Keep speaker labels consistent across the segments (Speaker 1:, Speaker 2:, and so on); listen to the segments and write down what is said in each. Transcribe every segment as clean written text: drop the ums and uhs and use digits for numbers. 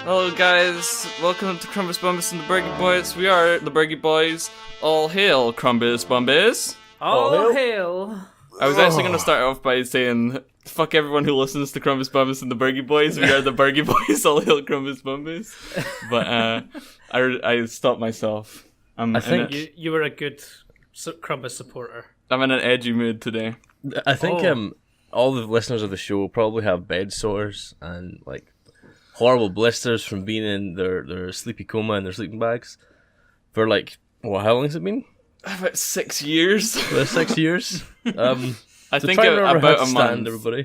Speaker 1: Hello guys, welcome to Crumbus Bumbus and the Burgie Boys. We are the Burgie Boys. All hail, Crumbus Bumbus.
Speaker 2: All hail.
Speaker 1: I was actually going to start off by saying, fuck everyone who listens to Crumbus Bumbus and the Burgie Boys. We are the Burgie Boys, all hail Crumbus Bumbus. But I stopped myself.
Speaker 2: I think you were a good Crumbus supporter.
Speaker 1: I'm in an edgy mood today.
Speaker 3: I think all the listeners of the show probably have bed sores and like horrible blisters from being in their sleepy coma and their sleeping bags for like, how long has it been?
Speaker 1: About 6 years.
Speaker 3: About 6 years.
Speaker 1: I
Speaker 3: so
Speaker 1: think
Speaker 3: try and remember
Speaker 1: about
Speaker 3: how
Speaker 1: a
Speaker 3: to
Speaker 1: month.
Speaker 3: stand, everybody.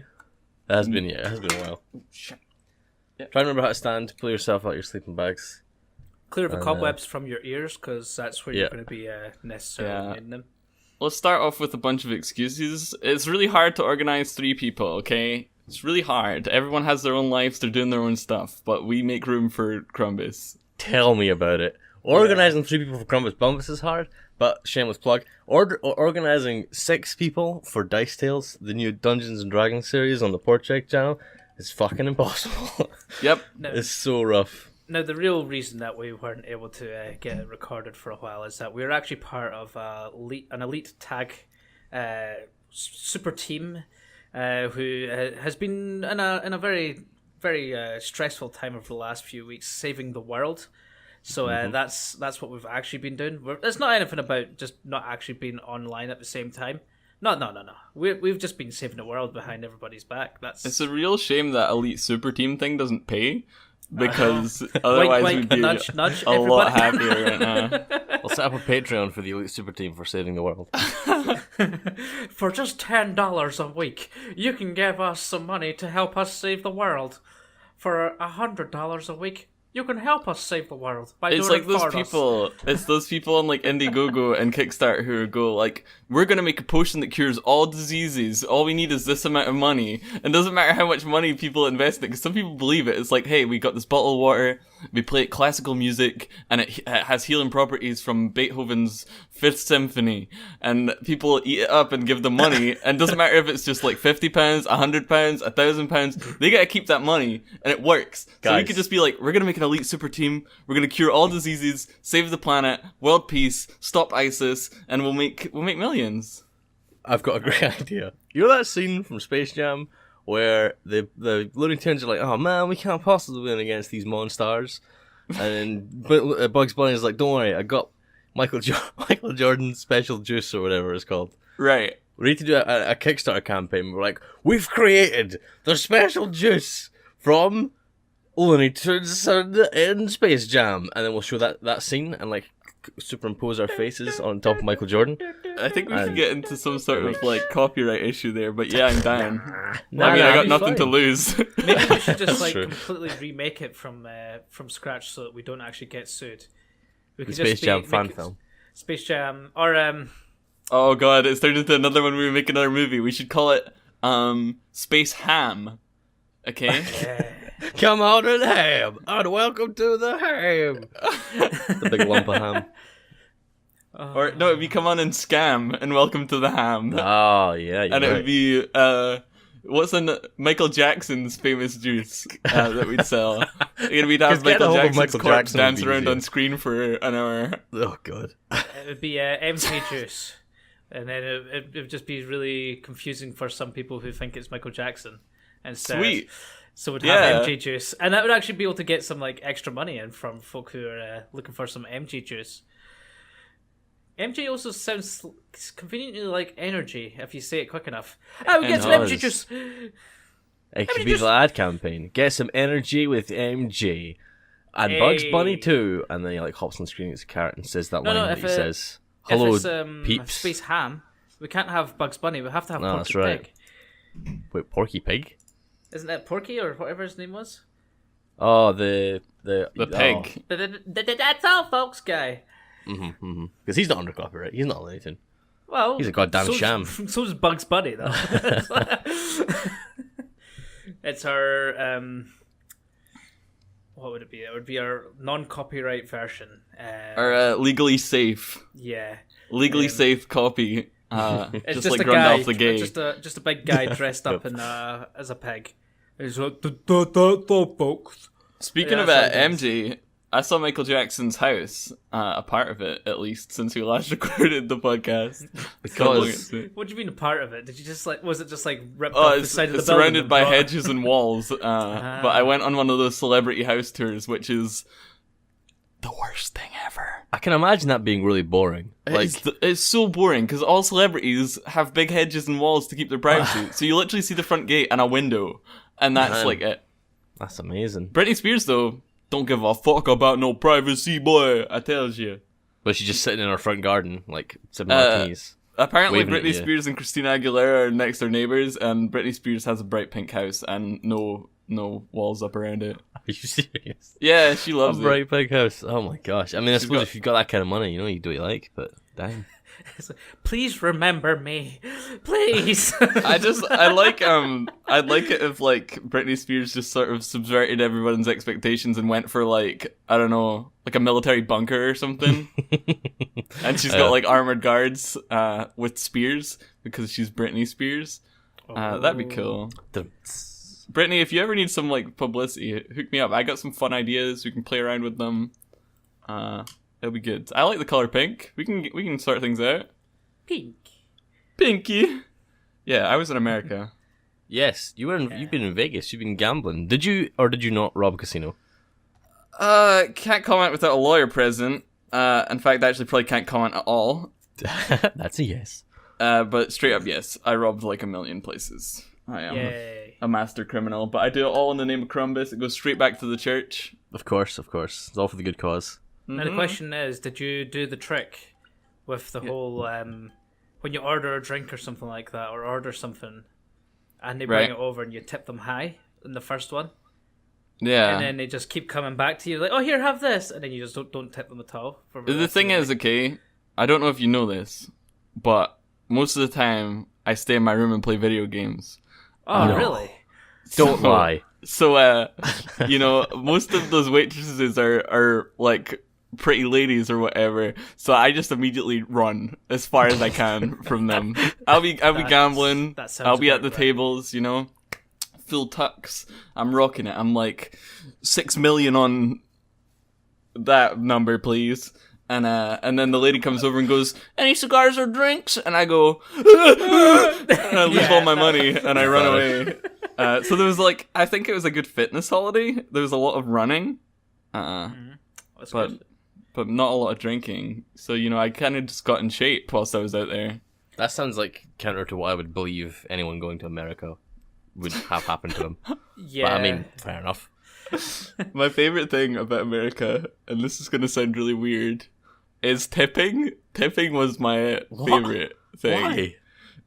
Speaker 3: It has been a while.
Speaker 1: Yeah.
Speaker 3: Try and remember how to stand. Pull yourself out your sleeping bags.
Speaker 2: Clear the cobwebs from your ears, because that's where you're going to be necessarily in them.
Speaker 1: Let's start off with a bunch of excuses. It's really hard to organize 3 people, okay? It's really hard. Everyone has their own lives, they're doing their own stuff, but we make room for Crumbus.
Speaker 3: Tell me about it. Organizing 3 people for Crumbus Bumbus is hard, but shameless plug. Organizing 6 people for Dice Tales, the new Dungeons and Dragons series on the Porcheck channel, is fucking impossible.
Speaker 1: Yep.
Speaker 3: It's so rough.
Speaker 2: Now, the real reason that we weren't able to get it recorded for a while is that we were actually part of an elite tag super team who has been in a very, very stressful time over the last few weeks, saving the world. So that's what we've actually been doing. It's not anything about just not actually being online at the same time. No. We've just been saving the world behind everybody's back.
Speaker 1: It's a real shame that elite super team thing doesn't pay. Because otherwise we'd be
Speaker 2: nudge,
Speaker 1: a lot happier right now.
Speaker 3: We'll set up a Patreon for the Elite Super Team for saving the world.
Speaker 2: For just $10 a week, you can give us some money to help us save the world. For $100 a week, you can help us save the world by
Speaker 1: It's
Speaker 2: doing
Speaker 1: like
Speaker 2: it for
Speaker 1: those people. It's those people on like Indiegogo and Kickstarter who go like, "We're gonna make a potion that cures all diseases. All we need is this amount of money." And it doesn't matter how much money people invest in it, because some people believe it. It's like, "Hey, we got this bottle of water. We play it classical music, and it has healing properties from Beethoven's Fifth Symphony." And people eat it up and give them money. And it doesn't matter if it's just like £50, £100, £1,000. They gotta keep that money, and it works. So we could just be like, "We're gonna make an elite super team. We're gonna cure all diseases, save the planet, world peace, stop ISIS, and we'll make millions."
Speaker 3: I've got a great idea. You know that scene from Space Jam where the Looney Tunes are like, "Oh man, we can't possibly win against these monsters," and then Bugs Bunny is like, "Don't worry, I got Michael Jordan's special juice or whatever it's called."
Speaker 1: Right.
Speaker 3: We need to do a Kickstarter campaign. We're like, "We've created the special juice from Looney Tunes in Space Jam," and then we'll show that scene and like superimpose our faces on top of Michael Jordan.
Speaker 1: I think we should get into some sort of like copyright issue there, but yeah, I'm down. I
Speaker 3: Nah,
Speaker 1: mean, I got
Speaker 3: it'd be
Speaker 1: nothing
Speaker 3: fine.
Speaker 1: to lose.
Speaker 2: Maybe we should just like
Speaker 3: true.
Speaker 2: completely remake it from scratch so that we don't actually get sued. We
Speaker 3: The
Speaker 2: could
Speaker 3: Space Jam fan
Speaker 2: make it
Speaker 3: film.
Speaker 2: Space Jam, or
Speaker 1: Oh god, it's turned into another one. We make another movie. We should call it Space Ham. Okay.
Speaker 3: Come on and ham, and welcome to the ham. The big lump of ham.
Speaker 1: Or no, it'd be Come On and Scam and Welcome to the Ham.
Speaker 3: Oh yeah, you're
Speaker 1: And it
Speaker 3: right.
Speaker 1: would be what's in Michael Jackson's famous juice that we'd sell. We'd have
Speaker 3: Just get a
Speaker 1: Michael
Speaker 3: hold of
Speaker 1: Jackson's
Speaker 3: Michael
Speaker 1: corpse
Speaker 3: Jackson would
Speaker 1: dance
Speaker 3: be
Speaker 1: around
Speaker 3: easier.
Speaker 1: on screen for an hour.
Speaker 3: Oh god.
Speaker 2: it would be MJ Juice, and then it would just be really confusing for some people who think it's Michael Jackson.
Speaker 1: Sweet.
Speaker 2: So we'd
Speaker 1: Yeah.
Speaker 2: have MJ Juice, and that would actually be able to get some like extra money in from folk who are looking for some MJ Juice. MJ also sounds conveniently like energy if you say it quick enough. We get some MJ Juice.
Speaker 3: It could be the ad campaign. Get some energy with MJ. And Bugs Bunny too. And then he like hops on the screen, it's a carrot and says that line that he says, "Hello,
Speaker 2: if it's,
Speaker 3: peeps."
Speaker 2: Space Ham. We can't have Bugs Bunny. We have to have Porky
Speaker 3: that's right.
Speaker 2: Pig.
Speaker 3: Wait, Porky Pig?
Speaker 2: Isn't that Porky or whatever his name was?
Speaker 3: Oh, the
Speaker 1: pig.
Speaker 2: That's all, folks, guy.
Speaker 3: Because he's not under copyright. He's not anything.
Speaker 2: Well,
Speaker 3: He's a goddamn sham.
Speaker 2: So's Bugs Bunny, though. It's our what would it be? It would be our non-copyright version.
Speaker 1: Or legally safe.
Speaker 2: Yeah.
Speaker 1: Legally safe copy.
Speaker 2: It's
Speaker 1: just like
Speaker 2: a
Speaker 1: Grundle
Speaker 2: guy,
Speaker 1: the Gay.
Speaker 2: just a big guy dressed up in as a pig. He's like, da, folks.
Speaker 1: Speaking
Speaker 2: Yeah,
Speaker 1: of
Speaker 2: that's how it is.
Speaker 1: MJ, I saw Michael Jackson's house, a part of it at least, since we last recorded the podcast.
Speaker 3: Because
Speaker 2: What do you mean a part of it? Did you just like? Was it just like ripped
Speaker 1: Oh,
Speaker 2: off the
Speaker 1: it's,
Speaker 2: side of the
Speaker 1: it's
Speaker 2: building?
Speaker 1: surrounded
Speaker 2: and
Speaker 1: by
Speaker 2: brought-
Speaker 1: hedges and walls. But I went on one of those celebrity house tours, which is the worst thing ever.
Speaker 3: I can imagine that being really boring.
Speaker 1: It's so boring because all celebrities have big hedges and walls to keep their privacy. So you literally see the front gate and a window, and that's
Speaker 3: Man.
Speaker 1: like it.
Speaker 3: That's amazing.
Speaker 1: Britney Spears though, don't give a fuck about no privacy, boy. I tells you.
Speaker 3: But she's just sitting in her front garden, like sipping martinis.
Speaker 1: Apparently,
Speaker 3: Waving at
Speaker 1: Britney
Speaker 3: you.
Speaker 1: Spears and Christina Aguilera are next door neighbors, and Britney Spears has a bright pink house and no walls up around it.
Speaker 3: Are you serious?
Speaker 1: Yeah, she
Speaker 3: A
Speaker 1: loves it.
Speaker 3: bright big house. Oh my gosh. I mean, I suppose
Speaker 1: got-
Speaker 3: if you've got that kind of money, you know, you do what you like. But damn.
Speaker 2: Please remember me, please.
Speaker 1: I like it if like Britney Spears just sort of subverted everyone's expectations and went for like, I don't know, like a military bunker or something. And she's got like armored guards with spears because she's Britney Spears. That'd be cool. Brittany, if you ever need some like publicity, hook me up. I got some fun ideas. We can play around with them. It'll be good. I like the color pink. We can sort things out.
Speaker 2: Pink.
Speaker 1: Pinky. Yeah, I was in America.
Speaker 3: Yes, you've been in Vegas. You've been gambling. Did you or did you not rob a casino?
Speaker 1: Can't comment without a lawyer present. In fact, I actually probably can't comment at all.
Speaker 3: That's a yes.
Speaker 1: But straight up, yes, I robbed like a million places. I am
Speaker 2: Yay.
Speaker 1: a master criminal, but I do it all in the name of Crumbus. It goes straight back to the church.
Speaker 3: Of course. It's all for the good cause.
Speaker 2: Now the question is, did you do the trick with the whole when you order a drink or something like that, or order something, and they bring
Speaker 1: Right.
Speaker 2: it over and you tip them high in the first one,
Speaker 1: Yeah.
Speaker 2: and then they just keep coming back to you like, oh here, have this, and then you just don't tip them at all. For
Speaker 1: The
Speaker 2: rest
Speaker 1: thing
Speaker 2: of
Speaker 1: is, okay, I don't know if you know this, but most of the time I stay in my room and play video games.
Speaker 2: oh
Speaker 3: No.
Speaker 2: really?
Speaker 3: Don't lie.
Speaker 1: So, you know, most of those waitresses are like pretty ladies or whatever. So I just immediately run as far as I can from them. I'll be gambling.
Speaker 2: that sounds
Speaker 1: I'll be at the
Speaker 2: about right.
Speaker 1: tables, you know, full tux. I'm rocking it. I'm like 6 million on that number, please. And then the lady comes over and goes, "Any cigars or drinks?" And I go, and I lose all my money and I run away. So there was like, I think it was a good fitness holiday. There was a lot of running,
Speaker 2: That's
Speaker 1: but
Speaker 2: good.
Speaker 1: but not a lot of drinking. So you know, I kind of just got in shape whilst I was out there.
Speaker 3: That sounds like counter to what I would believe anyone going to America would have happened to them.
Speaker 2: Yeah,
Speaker 3: But I mean, fair enough.
Speaker 1: My favorite thing about America, and this is gonna sound really weird, is tipping. Tipping was my favorite thing.
Speaker 3: Why?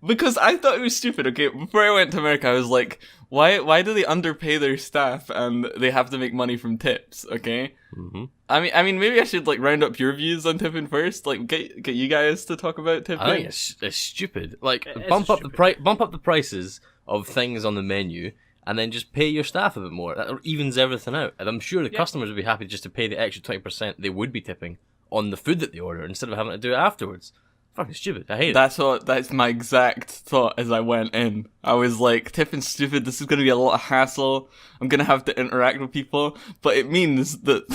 Speaker 1: Because I thought it was stupid. Okay, before I went to America, I was like, why do they underpay their staff and they have to make money from tips? Okay,
Speaker 3: Mm-hmm.
Speaker 1: I mean, maybe I should like round up your views on tipping first. Like, get you guys to talk about tipping.
Speaker 3: I think it's stupid. Like
Speaker 2: It is
Speaker 3: bump up
Speaker 2: stupid.
Speaker 3: bump up the prices of things on the menu, and then just pay your staff a bit more. That evens everything out. And I'm sure the customers would be happy just to pay the extra 20% they would be tipping on the food that they order instead of having to do it afterwards. Fucking stupid. I hate it.
Speaker 1: That's my exact thought as I went in. I was like, tipping's stupid. This is going to be a lot of hassle. I'm going to have to interact with people. But it means that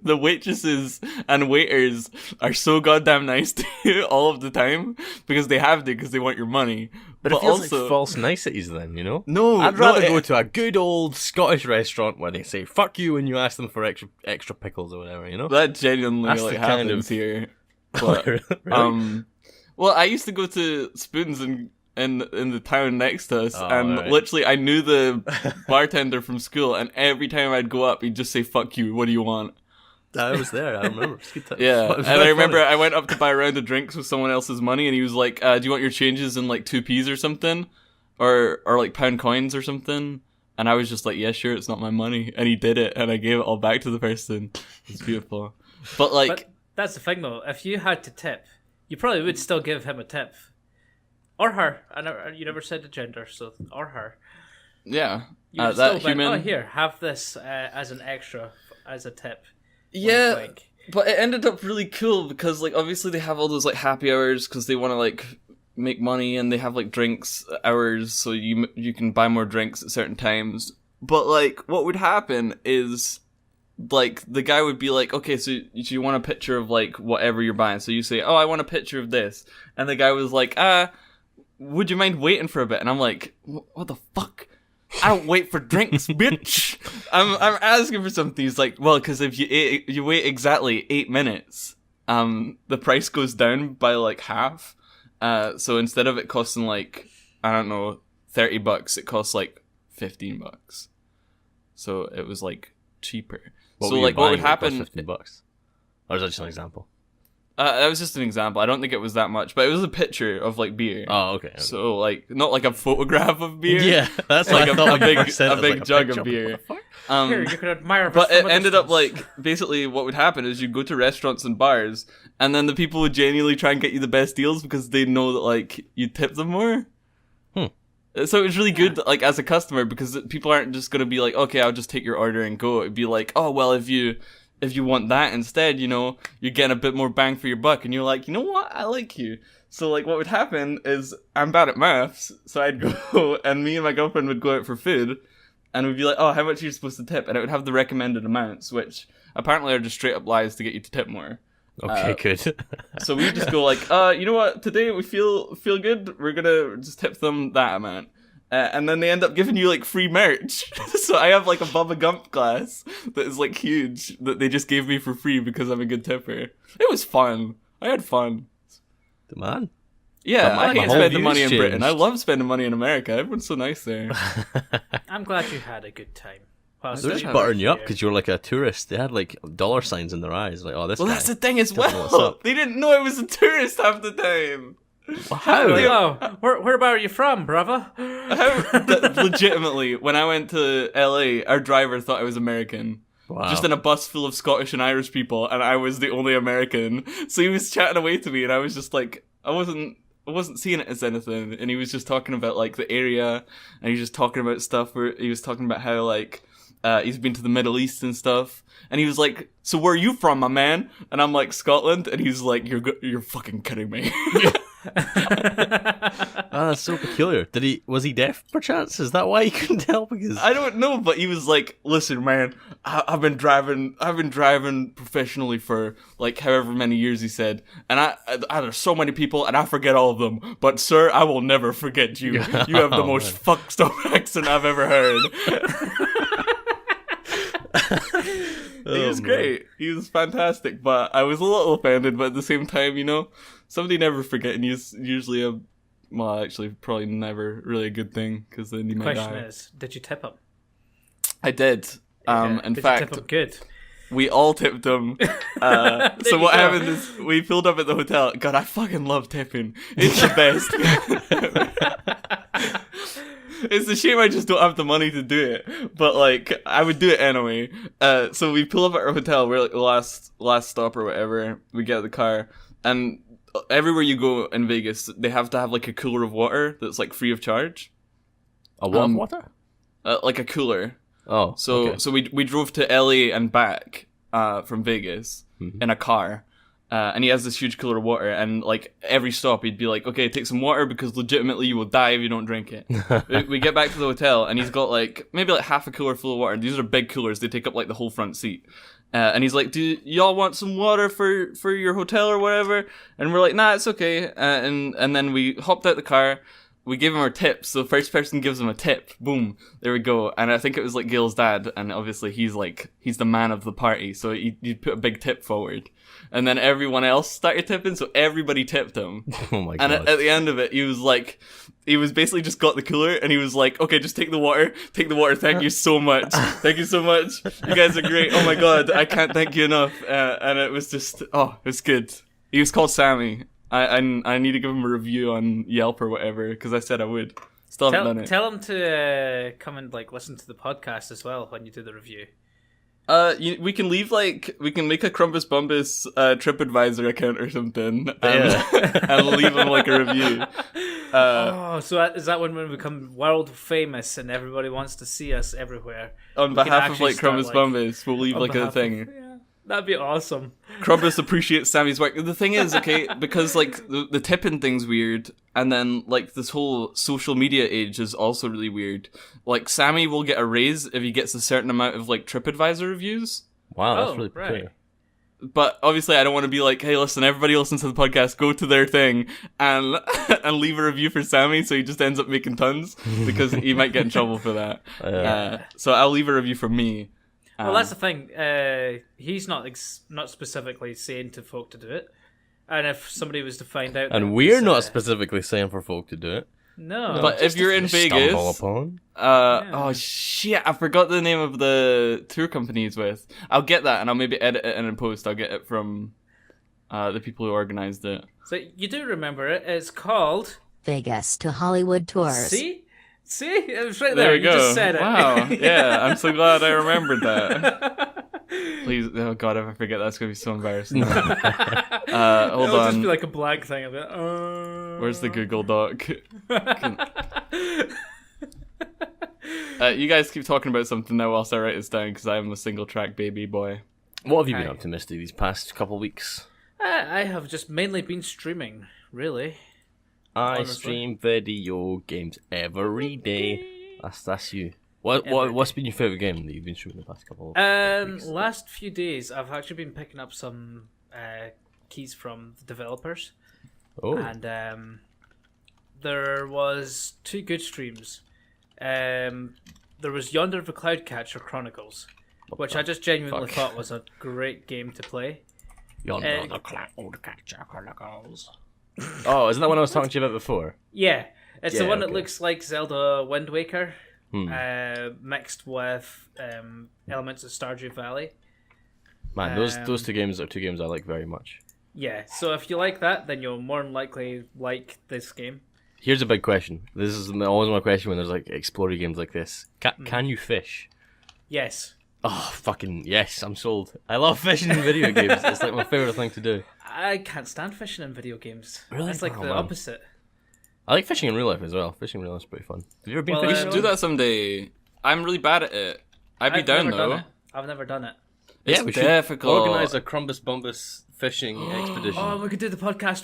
Speaker 1: the waitresses and waiters are so goddamn nice to you all of the time because they have to, because they want your money.
Speaker 3: But it feels like false niceties then, you know?
Speaker 1: No,
Speaker 3: I'd rather
Speaker 1: no,
Speaker 3: go to a good old Scottish restaurant where they say "fuck you" when you ask them for extra pickles or whatever, you know?
Speaker 1: that genuinely
Speaker 3: That's
Speaker 1: like
Speaker 3: the kind
Speaker 1: happens
Speaker 3: of-
Speaker 1: here. But
Speaker 3: Really?
Speaker 1: well, I used to go to Spoons in the town next to us,
Speaker 3: Oh,
Speaker 1: and
Speaker 3: right.
Speaker 1: literally I knew the bartender from school, and every time I'd go up, he'd just say "fuck you." What do you want?
Speaker 3: I was there. I remember. It's good time.
Speaker 1: Yeah,
Speaker 3: It was
Speaker 1: and
Speaker 3: very
Speaker 1: I remember
Speaker 3: funny.
Speaker 1: I went up to buy a round of drinks with someone else's money, and he was like, "Do you want your changes in like 2p's or something, or like pound coins or something?" And I was just like, "Yeah, sure, it's not my money." And he did it, and I gave it all back to the person. It's beautiful, but like,
Speaker 2: But that's the thing though. If you had to tip, you probably would still give him a tip, or her. You never said the gender, so or her.
Speaker 1: yeah,
Speaker 2: You would
Speaker 1: that
Speaker 2: still
Speaker 1: human.
Speaker 2: oh here, have this as an extra, as a tip.
Speaker 1: Yeah,
Speaker 2: Wink, wink.
Speaker 1: but it ended up really cool because, like, obviously they have all those, like, happy hours because they want to, like, make money, and they have, like, drinks hours so you can buy more drinks at certain times. But, like, what would happen is like the guy would be like, okay, so you want a picture of like whatever you're buying? So you say, oh, I want a picture of this, and the guy was like, would you mind waiting for a bit? And I'm like, what the fuck? I don't wait for drinks, bitch. I'm asking for something. He's like, well, because if you wait exactly 8 minutes, the price goes down by like half. So instead of it costing like, I don't know, $30, it costs like $15. So it was like cheaper. What would happen?
Speaker 3: $15? Or is that just an example?
Speaker 1: That was just an example. I don't think it was that much, but it was a picture of like beer.
Speaker 3: Oh, okay.
Speaker 1: So like not like a photograph of beer.
Speaker 3: Yeah, that's
Speaker 1: like
Speaker 3: a
Speaker 1: big jug of beer.
Speaker 2: Here, you can admire.
Speaker 1: But it ended up like basically what would happen is you go to restaurants and bars, and then the people would genuinely try and get you the best deals because they know that like you tip them more. So it was really good, like as a customer, because people aren't just gonna be like, okay, I'll just take your order and go. It'd be like, oh well, if you want that instead, you know, you're getting a bit more bang for your buck, and you're like, you know what, I like you. So like what would happen is I'm bad at maths, so I'd go and me and my girlfriend would go out for food, and we'd be like, oh, how much are you supposed to tip? And it would have the recommended amounts, which apparently are just straight up lies to get you to tip more.
Speaker 3: Okay, good.
Speaker 1: So we just go like, you know what? Today we feel good. We're gonna just tip them that amount, and then they end up giving you like free merch. So I have like a Bubba Gump glass that is like huge that they just gave me for free because I'm a good tipper. It was fun. I had fun.
Speaker 3: The man.
Speaker 1: Yeah, I hate spending money in Britain.
Speaker 3: changed.
Speaker 1: I love spending money in America. Everyone's so nice there.
Speaker 2: I'm glad you had a good time.
Speaker 3: They were just buttering you up because you were like a tourist. They had like dollar signs in their eyes, like, "Oh, this."
Speaker 1: Well,
Speaker 3: guy
Speaker 1: that's the thing as
Speaker 3: doesn't know what's
Speaker 1: well.
Speaker 3: up.
Speaker 1: They didn't know I was a tourist half the time.
Speaker 3: How?
Speaker 2: Oh, where about are you from, brother?
Speaker 1: Legitimately, when I went to LA, our driver thought I was American.
Speaker 3: Wow.
Speaker 1: Just in a bus full of Scottish and Irish people, and I was the only American. So he was chatting away to me, and I was just like, I wasn't seeing it as anything. And he was just talking about like the area, and he was just talking about stuff where he was talking about how like he's been to the Middle East and stuff. And he was like, "So where are you from, my man?" And I'm like, "Scotland." And he's like, "You're fucking kidding me."
Speaker 3: Oh, that's so peculiar. Was he deaf perchance? Is that why he couldn't tell? Because
Speaker 1: I don't know, but he was like, "Listen, man, I've been driving professionally for like however many years," he said, "and I there's so many people, and I forget all of them. But sir, I will never forget you. You have the most fucked up accent I've ever heard." He was great. He was fantastic, but I was a little offended. But at the same time, you know, somebody never forgetting you is usually probably never really a good thing because then you might die.
Speaker 2: Question is, did you tip him?
Speaker 1: I did. In
Speaker 2: did
Speaker 1: fact,
Speaker 2: you tip him good?
Speaker 1: we all tipped him. So what happened is we filled up at the hotel. God, I fucking love tipping. It's the best. It's a shame I just don't have the money to do it, but like I would do it anyway. So we pull up at our hotel. We're like the last stop or whatever. We get out of the car, and everywhere you go in Vegas, they have to have like a cooler of water that's like free of charge.
Speaker 3: a what water?
Speaker 1: Like a cooler.
Speaker 3: Oh,
Speaker 1: So
Speaker 3: okay.
Speaker 1: so we drove to LA and back from Vegas in a car. And he has this huge cooler of water, and like every stop he'd be like, "Okay, take some water because legitimately you will die if you don't drink it." we get back to the hotel, and he's got like maybe like half a cooler full of water. These are big coolers; they take up like the whole front seat. And he's like, "Do y'all want some water for your hotel or whatever?" And we're like, "Nah, it's okay." And then we hopped out the car. We gave him our tips. So the first person gives him a tip. Boom. There we go. And I think it was like Gail's dad. And obviously he's the man of the party. So he put a big tip forward. And then everyone else started tipping. So everybody tipped him.
Speaker 3: Oh my god.
Speaker 1: And at the end of it, he was basically just got the cooler. And he was like, "Okay, just take the water. Take the water. Thank you so much. Thank you so much. You guys are great. Oh my god. I can't thank you enough." And it was just, it was good. He was called Sammy. I need to give him a review on Yelp or whatever because I said I would. Still haven't done it.
Speaker 2: Tell him to come and like listen to the podcast as well when you do the review.
Speaker 1: We can leave we can make a Crumbus Bumbus TripAdvisor account or something, and leave him like a review.
Speaker 2: So is that when we become world famous and everybody wants to see us everywhere?
Speaker 1: On
Speaker 2: We can
Speaker 1: behalf of
Speaker 2: actually
Speaker 1: like
Speaker 2: start,
Speaker 1: Crumbus Bumbus, we'll leave
Speaker 2: on
Speaker 1: like a
Speaker 2: behalf
Speaker 1: thing.
Speaker 2: of- yeah, that'd be awesome.
Speaker 1: Crumbus appreciates Sammy's work. The thing is, okay, because like the tipping thing's weird, and then like this whole social media age is also really weird. Like Sammy will get a raise if he gets a certain amount of like TripAdvisor reviews.
Speaker 3: Wow, that's
Speaker 2: Oh,
Speaker 3: really
Speaker 2: right.
Speaker 3: peculiar.
Speaker 1: But obviously, I don't want to be like, hey, listen, everybody listens to the podcast, go to their thing and and leave a review for Sammy, so he just ends up making tons because he might get in trouble for that. So I'll leave a review for me.
Speaker 2: Well, that's the thing. He's not not specifically saying to folk to do it, and if somebody was to find out,
Speaker 3: And
Speaker 2: that
Speaker 3: we're
Speaker 2: was,
Speaker 3: not specifically saying for folk to do it.
Speaker 2: no.
Speaker 1: But if you're in Vegas,
Speaker 3: Stumble upon.
Speaker 1: oh shit, I forgot the name of the tour company he's with. I'll get that and I'll maybe edit it and in post. I'll get it from the people who organized it.
Speaker 2: So you do remember it. It's called
Speaker 4: Vegas to Hollywood tours.
Speaker 2: See, it was right
Speaker 1: There
Speaker 2: there.
Speaker 1: we
Speaker 2: You
Speaker 1: go.
Speaker 2: just said it.
Speaker 1: Wow, yeah, I'm so glad I remembered that. Please, oh god, if I forget, that's gonna be so embarrassing. Hold
Speaker 2: It'll just
Speaker 1: on.
Speaker 2: be like a blank thing of it.
Speaker 1: Where's the Google Doc? You guys keep talking about something now whilst I write this down because I'm a single track baby boy.
Speaker 3: What have you been
Speaker 2: Okay.
Speaker 3: up to, Misty, these past couple of weeks?
Speaker 2: I have just mainly been streaming, really.
Speaker 3: I
Speaker 2: Honestly.
Speaker 3: stream video games every day. That's you. What's been your favourite game that you've been streaming the past couple of weeks?
Speaker 2: Last few days, I've actually been picking up some keys from the developers,
Speaker 3: Oh,
Speaker 2: and there was 2 good streams. There was Yonder the Cloudcatcher Chronicles, which I just genuinely
Speaker 3: fuck?
Speaker 2: thought was a great game to play.
Speaker 3: Yonder the Cloudcatcher Chronicles. Oh, isn't that one I was talking to you about before?
Speaker 2: Yeah, it's the
Speaker 3: Yeah,
Speaker 2: one that
Speaker 3: okay.
Speaker 2: looks like Zelda Wind Waker,
Speaker 3: Hmm.
Speaker 2: mixed with elements of Stardew Valley.
Speaker 3: Man, those two games are 2 games I like very much.
Speaker 2: Yeah, so if you like that, then you'll more than likely like this game.
Speaker 3: Here's a big question. This is always my question when there's like explorer games like this. Can you fish?
Speaker 2: Yes.
Speaker 3: Oh, fucking yes, I'm sold. I love fishing in video games. It's like my favourite thing to do.
Speaker 2: I can't stand fishing in video games.
Speaker 3: Really?
Speaker 2: It's like
Speaker 3: Oh,
Speaker 2: the
Speaker 3: man.
Speaker 2: opposite.
Speaker 3: I like fishing in real life as well. Fishing in real life is pretty fun. Have you ever been
Speaker 2: Well,
Speaker 1: We
Speaker 3: fishing?
Speaker 1: should do that someday. I'm really bad at it. I'd be
Speaker 2: I've
Speaker 1: down
Speaker 2: never done
Speaker 1: though.
Speaker 2: it. I've never done it.
Speaker 1: It's
Speaker 3: we should
Speaker 1: difficult.
Speaker 3: organise a Crumbus Bumbus fishing expedition.
Speaker 2: Oh, we could do the podcast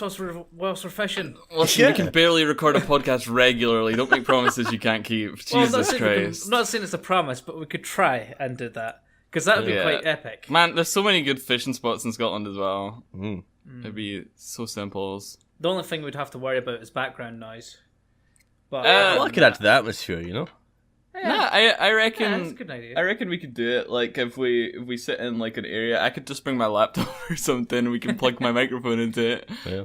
Speaker 2: whilst we're fishing.
Speaker 1: Listen, we can barely record a podcast regularly. Don't make promises you can't keep.
Speaker 2: Well, I'm not
Speaker 1: Jesus
Speaker 2: saying we can-
Speaker 1: Christ.
Speaker 2: I'm not saying it's a promise, but we could try and do that. Because that would be
Speaker 1: Yeah.
Speaker 2: quite epic.
Speaker 1: Man, there's so many good fishing spots in Scotland as well.
Speaker 3: Mm.
Speaker 1: It'd be so simple.
Speaker 2: The only thing we'd have to worry about is background noise. But
Speaker 3: Well, I could add to the atmosphere, you know?
Speaker 1: Nah, I reckon.
Speaker 2: yeah, that's a good idea.
Speaker 1: I reckon we could do it. Like if we sit in like an area, I could just bring my laptop or something. And we can plug my microphone into it.
Speaker 3: Yeah.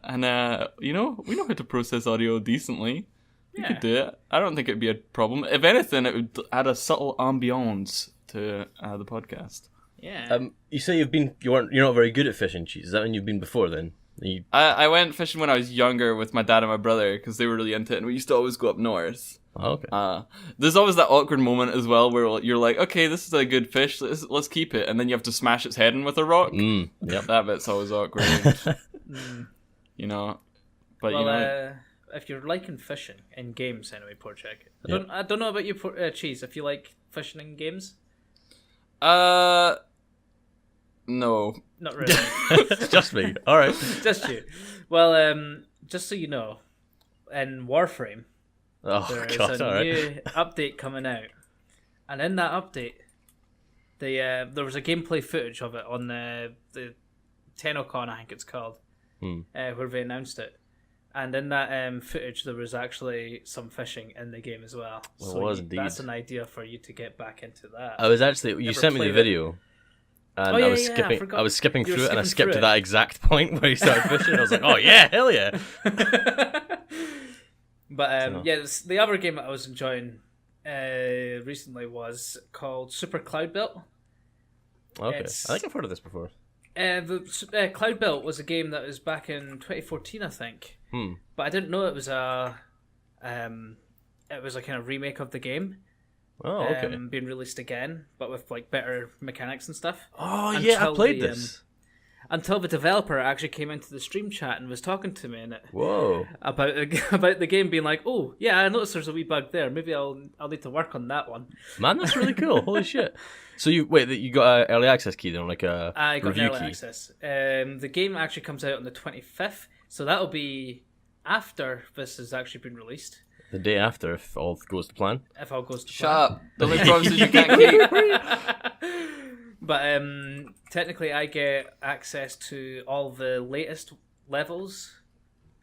Speaker 1: And we know how to process audio decently. We
Speaker 2: Yeah.
Speaker 1: could do it. I don't think it'd be a problem. If anything, it would add a subtle ambiance to the podcast.
Speaker 2: Yeah.
Speaker 3: You say you're not very good at fishing, Cheese. Is that when you've been before then?
Speaker 1: I went fishing when I was younger with my dad and my brother because they were really into it, and we used to always go up north.
Speaker 3: Oh, okay.
Speaker 1: There's always that awkward moment as well where you're like, okay, this is a good fish, let's keep it, and then you have to smash its head in with a rock.
Speaker 3: Yep.
Speaker 1: That bit's always awkward. You know, but
Speaker 2: well,
Speaker 1: you know,
Speaker 2: if you're liking fishing in games anyway, poor check.
Speaker 3: Yeah.
Speaker 2: I don't know about you, Cheese. If you like fishing in games,
Speaker 1: no.
Speaker 2: not really.
Speaker 3: It's just me. All right.
Speaker 2: Just you. Well, just so you know, in Warframe,
Speaker 3: Oh,
Speaker 2: there is
Speaker 3: God.
Speaker 2: a
Speaker 3: All right.
Speaker 2: new update coming out, and in that update, there was a gameplay footage of it on the TennoCon, I think it's called, where they announced it. And in that footage, there was actually some fishing in the game as well.
Speaker 3: Well,
Speaker 2: so
Speaker 3: it was indeed.
Speaker 2: that's an idea for you to get back into that.
Speaker 3: I was actually you
Speaker 2: Never
Speaker 3: sent me the
Speaker 2: played it.
Speaker 3: video, and
Speaker 2: Oh, yeah,
Speaker 3: I was
Speaker 2: yeah, I
Speaker 3: skipping.
Speaker 2: forgot.
Speaker 3: I was skipping
Speaker 2: You were
Speaker 3: through it, and I
Speaker 2: skipping
Speaker 3: skipped
Speaker 2: through
Speaker 3: to
Speaker 2: it.
Speaker 3: that exact point where he started fishing. I was like, "Oh yeah, hell yeah!"
Speaker 2: But the other game that I was enjoying recently was called Super Cloud Built.
Speaker 3: Okay,
Speaker 2: It's-
Speaker 3: I think I've heard of this before.
Speaker 2: The Cloud Built was a game that was back in 2014, I think. But I didn't know it was a kind of remake of the game.
Speaker 3: Oh, okay.
Speaker 2: Being released again, but with like better mechanics and stuff.
Speaker 3: Oh yeah, I
Speaker 2: until
Speaker 3: played
Speaker 2: the,
Speaker 3: this.
Speaker 2: Until the developer actually came into the stream chat and was talking to me in it
Speaker 3: Whoa.
Speaker 2: about the game, being like, "Oh yeah, I noticed there's a wee bug there. Maybe I'll need to work on that one."
Speaker 3: Man, that's really cool. Holy shit. So you got an early access key then, like a
Speaker 2: I got
Speaker 3: review
Speaker 2: early
Speaker 3: key.
Speaker 2: access. The game actually comes out on the 25th, so that'll be after this has actually been released.
Speaker 3: The day after, if all goes to plan.
Speaker 2: If all goes to
Speaker 1: Shut
Speaker 2: plan.
Speaker 1: up. Don't make promises you can't keep.
Speaker 2: But technically, I get access to all the latest levels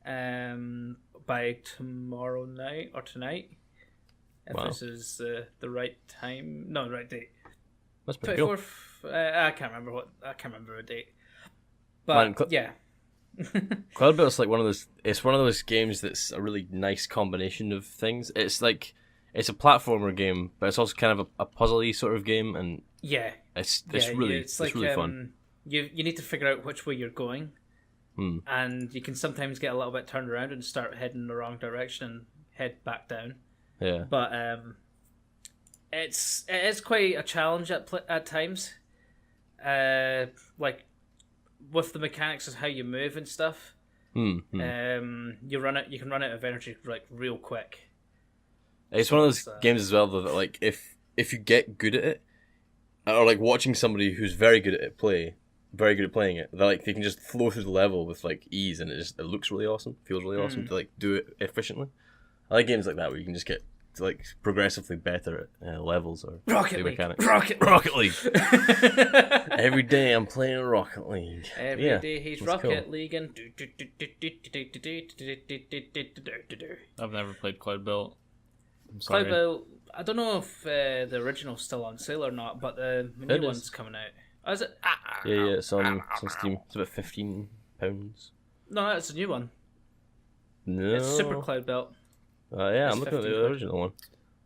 Speaker 2: by tomorrow night or tonight. If
Speaker 3: Wow.
Speaker 2: this is the right time, no, the right date.
Speaker 3: That's pretty cool.
Speaker 2: 24th. I can't remember what date. But
Speaker 3: Man,
Speaker 2: yeah,
Speaker 3: Cloud Builder's like one of those. It's one of those games that's a really nice combination of things. It's like it's a platformer game, but it's also kind of a puzzly sort of game, and
Speaker 2: yeah,
Speaker 3: it's
Speaker 2: yeah,
Speaker 3: really
Speaker 2: it's like,
Speaker 3: really fun.
Speaker 2: You need to figure out which way you're going, and you can sometimes get a little bit turned around and start heading in the wrong direction and head back down.
Speaker 3: Yeah,
Speaker 2: But it is quite a challenge at times, like with the mechanics of how you move and stuff. You can run out of energy like real quick.
Speaker 3: it's one of those games as well though that like if you get good at it, or like watching somebody who's very good at playing it, they can just flow through the level with like ease, and it looks really awesome, feels really awesome to like do it efficiently. I like games like that where you can just get like progressively better at levels or
Speaker 2: Rocket League.
Speaker 3: mechanics.
Speaker 2: Rocket
Speaker 3: League. Every day I'm playing Rocket League.
Speaker 2: Every day he's
Speaker 3: that's
Speaker 2: Rocket
Speaker 3: cool.
Speaker 2: League and
Speaker 1: I've never played Cloud Built. I'm sorry.
Speaker 2: Cloudbell. I don't know if the original's still on sale or not, but the new
Speaker 3: It is.
Speaker 2: one's coming out. Oh, is it?
Speaker 3: Yeah, it's on Steam. It's about £15.
Speaker 2: No, it's a new one.
Speaker 3: No.
Speaker 2: It's Super Cloud Belt.
Speaker 3: Yeah,
Speaker 2: It's
Speaker 3: I'm looking at the
Speaker 2: £15.
Speaker 3: original one.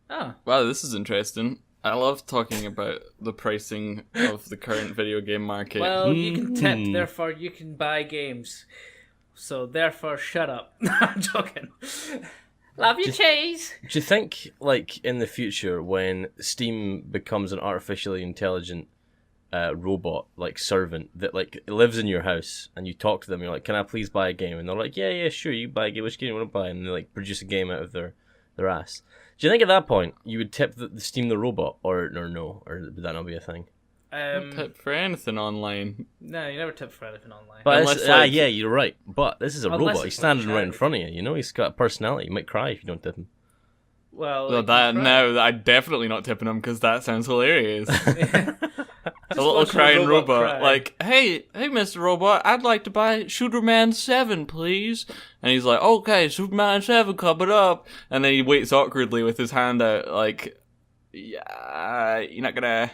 Speaker 2: Oh,
Speaker 1: Wow, this is interesting. I love talking about the pricing of the current video game market.
Speaker 2: well, you can tip, therefore you can buy games. So therefore, shut up. No, I'm joking. Love you, cheese.
Speaker 3: Do you think, like, in the future, when Steam becomes an artificially intelligent robot, like, servant, that, like, lives in your house, and you talk to them, you're like, can I please buy a game? And they're like, yeah, sure, you buy a game. Which game do you want to buy? And they, like, produce a game out of their ass. Do you think at that point, you would tip the Steam the robot, or no? Or would that not be a thing?
Speaker 1: Don't tip for anything online.
Speaker 2: No, you never tip for anything online.
Speaker 3: But
Speaker 1: Unless, like-
Speaker 3: yeah, you're right. But this is a
Speaker 2: Unless
Speaker 3: robot.
Speaker 2: it's
Speaker 3: He's standing
Speaker 2: like
Speaker 3: right in front of you. You know, he's got a personality. You might cry if you don't tip him.
Speaker 2: Well,
Speaker 1: Well, I'm definitely not tipping him because that sounds hilarious. A little
Speaker 2: watch the
Speaker 1: crying
Speaker 2: robot
Speaker 1: robot,
Speaker 2: cry.
Speaker 1: like, hey, Mr. Robot, I'd like to buy Shooterman 7, please. And he's like, okay, Superman 7 coming up. And then he waits awkwardly with his hand out, like, yeah, you're not gonna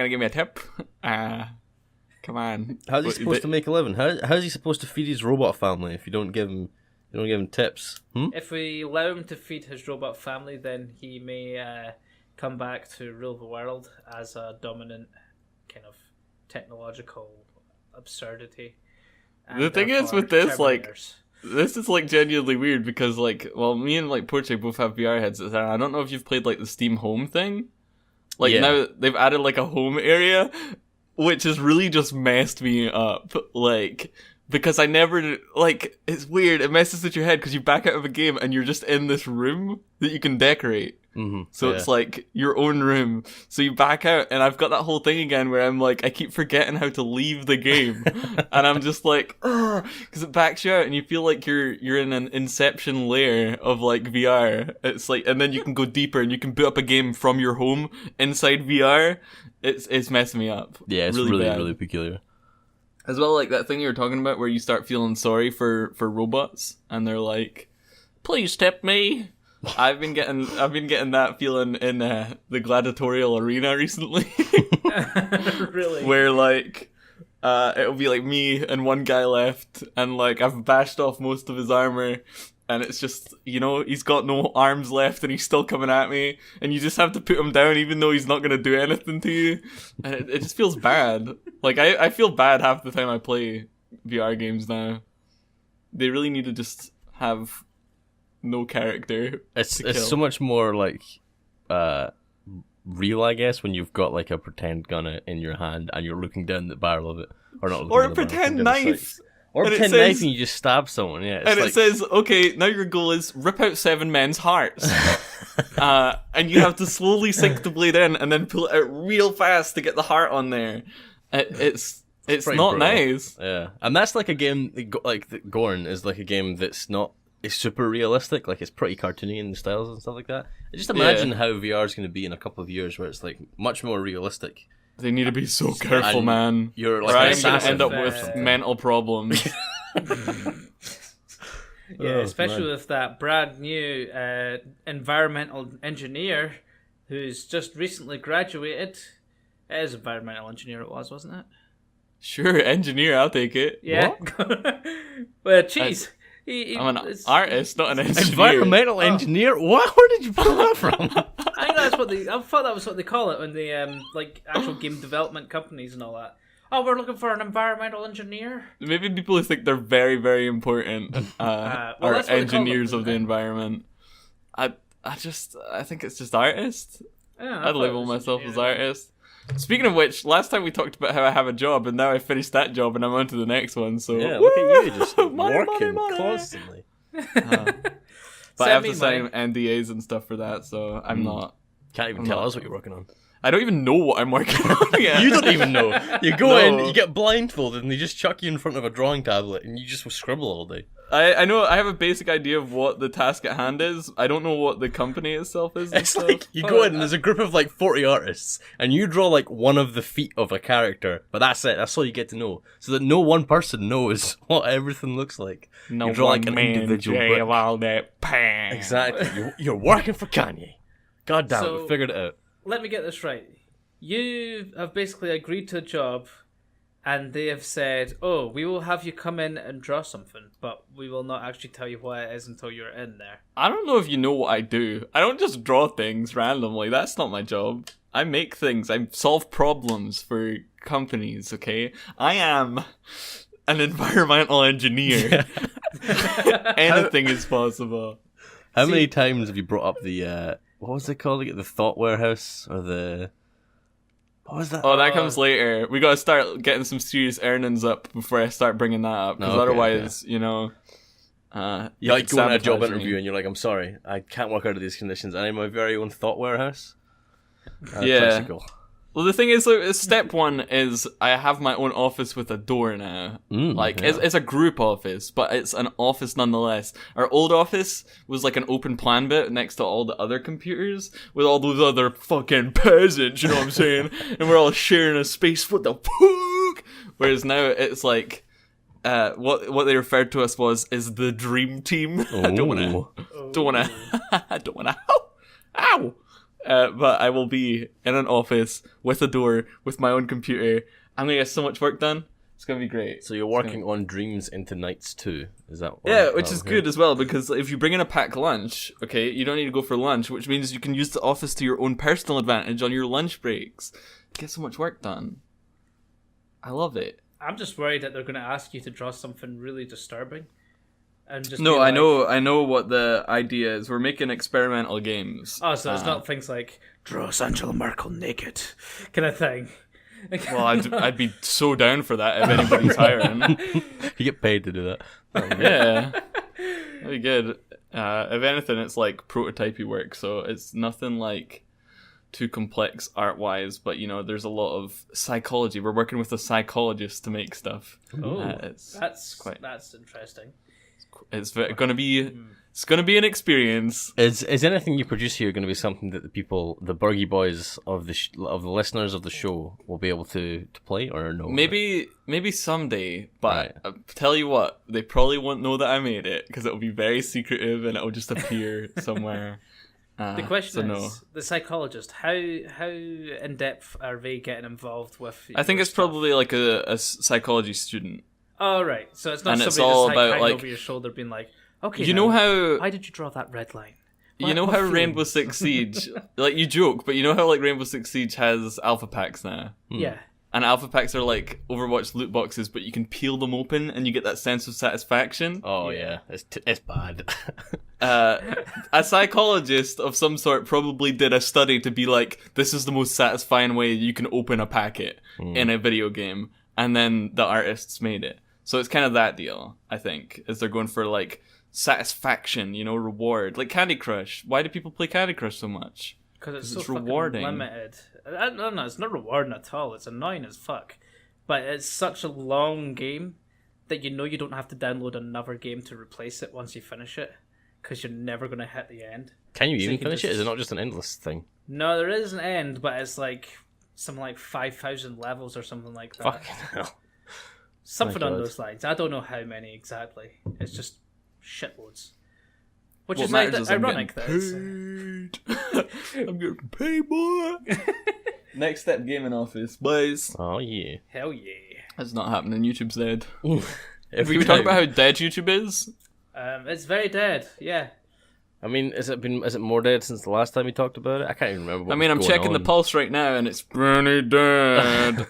Speaker 1: give me a tip? Come on.
Speaker 3: How's he supposed to make a living? How's he supposed to feed his robot family if you don't give him tips?
Speaker 2: If we allow him to feed his robot family, then he may come back to rule the world as a dominant kind of technological absurdity. And
Speaker 1: The thing is
Speaker 2: therefore
Speaker 1: with this, like,
Speaker 2: Terminators.
Speaker 1: this is, like, genuinely weird because, like, well, me and, like, Porche both have VR headsets, and I don't know if you've played, like, the Steam Home thing. Like,
Speaker 3: Yeah.
Speaker 1: now they've added, like, a home area, which has really just messed me up. Like, because I never, like, it's weird. It messes with your head because you back out of a game and you're just in this room that you can decorate.
Speaker 3: Mm-hmm.
Speaker 1: So it's like your own room. So you back out, and I've got that whole thing again where I'm like, I keep forgetting how to leave the game, and I'm just like, because it backs you out, and you feel like you're in an Inception layer of like VR. It's like, and then you can go deeper, and you can boot up a game from your home inside VR. It's messing me up.
Speaker 3: Yeah, it's really
Speaker 1: bad.
Speaker 3: really peculiar.
Speaker 1: As well, like that thing you were talking about where you start feeling sorry for robots, and they're like, please tip me. I've been getting that feeling in the gladiatorial arena recently.
Speaker 2: Really?
Speaker 1: Where like it'll be like me and one guy left, and like I've bashed off most of his armor, and it's just, you know, he's got no arms left and he's still coming at me, and you just have to put him down even though he's not gonna do anything to you, and it just feels bad. Like I feel bad half the time I play VR games now. They really need to just have no character.
Speaker 3: It's
Speaker 1: to kill.
Speaker 3: so much more like real, I guess, when you've got like a pretend gun in your hand and you're looking down the barrel of it, or not looking
Speaker 1: Or
Speaker 3: down
Speaker 1: a
Speaker 3: the barrel,
Speaker 1: pretend
Speaker 3: looking down the
Speaker 1: knife.
Speaker 3: sights. Or a
Speaker 1: And it
Speaker 3: pretend
Speaker 1: says-
Speaker 3: knife and you just stab someone. Yeah, it's
Speaker 1: And
Speaker 3: like,
Speaker 1: it says, okay, now your goal is rip out 7 men's hearts. And you have to slowly sink the blade in and then pull it out real fast to get the heart on there. It's
Speaker 3: pretty
Speaker 1: not
Speaker 3: brutal.
Speaker 1: nice.
Speaker 3: Yeah, and that's like a game like Gorn is like a game that's not. It's super realistic, like it's pretty cartoony in the styles and stuff like that. I just imagine how VR is going to be in a couple of years, where it's like much more realistic.
Speaker 1: They need to be so careful,
Speaker 3: And
Speaker 1: man.
Speaker 3: You're
Speaker 1: Or
Speaker 3: like
Speaker 1: I'm
Speaker 3: an
Speaker 1: going to
Speaker 3: assassin.
Speaker 1: end up with mental problems.
Speaker 2: Yeah,
Speaker 3: Oh,
Speaker 2: especially
Speaker 3: man.
Speaker 2: with that brand new environmental engineer who's just recently graduated. It is environmental engineer, it was, wasn't it?
Speaker 1: Sure, engineer, I'll take it.
Speaker 2: Yeah. Well, cheese.
Speaker 1: I'm an artist, not an engineer.
Speaker 3: Environmental engineer? What? Where did you pull that from?
Speaker 2: I think that's what I thought that was what they call it when they like actual game development companies and all that. Oh, we're looking for an environmental engineer.
Speaker 1: Maybe people who think they're very, very important
Speaker 2: well,
Speaker 1: are
Speaker 2: that's what they call
Speaker 1: engineers
Speaker 2: them,
Speaker 1: of the
Speaker 2: isn't it?
Speaker 1: environment. I think it's just artist.
Speaker 2: Yeah, I
Speaker 1: I'd
Speaker 2: thought it
Speaker 1: label
Speaker 2: was
Speaker 1: myself as
Speaker 2: engineer.
Speaker 1: artist. Speaking of which, last time we talked about how I have a job, and now I finished that job, and I'm on to the next one. So
Speaker 3: Yeah, look at you just
Speaker 1: Money,
Speaker 3: working
Speaker 1: money, money.
Speaker 3: constantly.
Speaker 1: But I have to
Speaker 2: Send
Speaker 1: sign
Speaker 2: me
Speaker 1: NDAs and stuff for that, so I'm not.
Speaker 3: Can't even tell us what you're working on.
Speaker 1: I don't even know what I'm working on yet.
Speaker 3: You don't even know. You go
Speaker 1: No.
Speaker 3: in, you get blindfolded, and they just chuck you in front of a drawing tablet, and you just scribble all day.
Speaker 1: I know I have a basic idea of what the task at hand is. I don't know what the company itself is. and
Speaker 3: It's
Speaker 1: stuff.
Speaker 3: like you go in, and there's a group of like 40 artists, and you draw like one of the feet of a character, but that's it. That's all you get to know, so that no one person knows what everything looks like.
Speaker 1: no
Speaker 3: you draw like
Speaker 1: one
Speaker 3: an
Speaker 1: man
Speaker 3: individual
Speaker 1: Jay
Speaker 3: brick.
Speaker 1: of all that pan.
Speaker 3: Exactly. You're working for Kanye. God damn it,
Speaker 2: So-
Speaker 3: we figured it out.
Speaker 2: Let me get this right. You have basically agreed to a job, and they have said, "Oh, we will have you come in and draw something, but we will not actually tell you what it is until you're in there."
Speaker 1: I don't know if you know what I do. I don't just draw things randomly. That's not my job. I make things. I solve problems for companies, okay? I am an environmental engineer. Anything is possible.
Speaker 3: How many times have you brought up the what was it called? The thought warehouse or the what was that?
Speaker 1: Oh, that comes later. We gotta start getting some serious earnings up before I start bringing that up. Because
Speaker 3: Okay,
Speaker 1: otherwise, you know...
Speaker 3: You like go on a job
Speaker 1: sabotage me.
Speaker 3: interview and you're like, I'm sorry, I can't work out of these conditions. I need my very own thought warehouse.
Speaker 1: Yeah.
Speaker 3: Classical.
Speaker 1: Well, the thing is, like, step one is I have my own office with a door now. It's a group office, but it's an office nonetheless. Our old office was like an open plan bit next to all the other computers with all those other fucking peasants, you know what I'm saying? And we're all sharing a space. What the fuck? Whereas now it's like, what they referred to us is the dream team. I don't wanna, ow! But I will be in an office with a door, with my own computer. I'm gonna get so much work done. It's gonna be great.
Speaker 3: So you're working on dreams into nights too. Is that?
Speaker 1: Yeah, which is good as well, because if you bring in a packed lunch, okay, you don't need to go for lunch, which means you can use the office to your own personal advantage on your lunch breaks. Get so much work done. I love it.
Speaker 2: I'm just worried that they're going to ask you to draw something really disturbing, and just
Speaker 1: No,
Speaker 2: be
Speaker 1: I
Speaker 2: like,
Speaker 1: I know what the idea is. We're making experimental games.
Speaker 2: Oh, so it's not things like draw us Angela Merkel naked, kind of thing.
Speaker 1: Well, I'd be so down for that if anybody's hiring.
Speaker 3: You get paid to do that.
Speaker 1: Yeah, that'd be good. If anything, it's like prototypey work, so it's nothing like too complex art-wise. But you know, there's a lot of psychology. We're working with a psychologist to make stuff.
Speaker 2: That's interesting.
Speaker 1: It's gonna be an experience.
Speaker 3: Is anything you produce here going to be something that the Burgy Boys of the listeners of the show will be able to play or no?
Speaker 1: Maybe someday, but
Speaker 3: Right.
Speaker 1: I'll tell you what, they probably won't know that I made it because it'll be very secretive and it'll just appear somewhere.
Speaker 2: The question
Speaker 1: so
Speaker 2: is,
Speaker 1: no.
Speaker 2: the psychologist, how in depth are they getting involved with?
Speaker 1: I think
Speaker 2: your
Speaker 1: it's
Speaker 2: stuff?
Speaker 1: probably like a psychology student.
Speaker 2: Oh, right. So it's not
Speaker 1: And
Speaker 2: somebody
Speaker 1: it's all
Speaker 2: just
Speaker 1: about,
Speaker 2: hanging
Speaker 1: like-
Speaker 2: over your shoulder being like, okay,
Speaker 1: You know how
Speaker 2: why did you draw that red line?
Speaker 1: you know
Speaker 2: What
Speaker 1: how Rainbow
Speaker 2: feelings?
Speaker 1: Six Siege, like you joke, but you know how like Rainbow Six Siege has alpha packs now.
Speaker 2: Yeah.
Speaker 1: And alpha packs are like Overwatch loot boxes, but you can peel them open and you get that sense of satisfaction.
Speaker 3: Oh yeah, it's bad.
Speaker 1: A psychologist of some sort probably did a study to be like, this is the most satisfying way you can open a packet in a video game, and then the artists made it. So it's kind of that deal, I think, is they're going for like satisfaction, you know, reward. Like Candy Crush. Why do people play Candy Crush so much?
Speaker 2: Because it's so
Speaker 1: it's
Speaker 2: fucking
Speaker 1: rewarding.
Speaker 2: limited. I don't know, it's not rewarding at all. It's annoying as fuck. But it's such a long game that you know you don't have to download another game to replace it once you finish it. Because you're never going to hit the end.
Speaker 3: Can you
Speaker 2: So
Speaker 3: even
Speaker 2: you can
Speaker 3: finish it?
Speaker 2: just-
Speaker 3: Is it not just an endless thing?
Speaker 2: No, there is an end, but it's like something like 5,000 levels or something like that.
Speaker 3: Fucking hell.
Speaker 2: Something
Speaker 3: My
Speaker 2: on
Speaker 3: God.
Speaker 2: those lines. I don't know how many exactly. It's just shitloads. Which
Speaker 1: What
Speaker 2: is
Speaker 1: matters is I'm
Speaker 2: ironic that it's,
Speaker 1: getting paid. I'm getting paid, boy. Next step, gaming office, boys.
Speaker 3: Oh, yeah.
Speaker 2: hell yeah.
Speaker 1: That's not happening. YouTube's dead.
Speaker 3: Every
Speaker 1: Can we talk
Speaker 3: time.
Speaker 1: about how dead YouTube is?
Speaker 2: It's very dead. Yeah.
Speaker 3: I mean, is it more dead since the last time we talked about it? I can't even remember. What
Speaker 1: I mean,
Speaker 3: was
Speaker 1: I'm
Speaker 3: going
Speaker 1: checking the
Speaker 3: on.
Speaker 1: pulse right now, and it's pretty dead.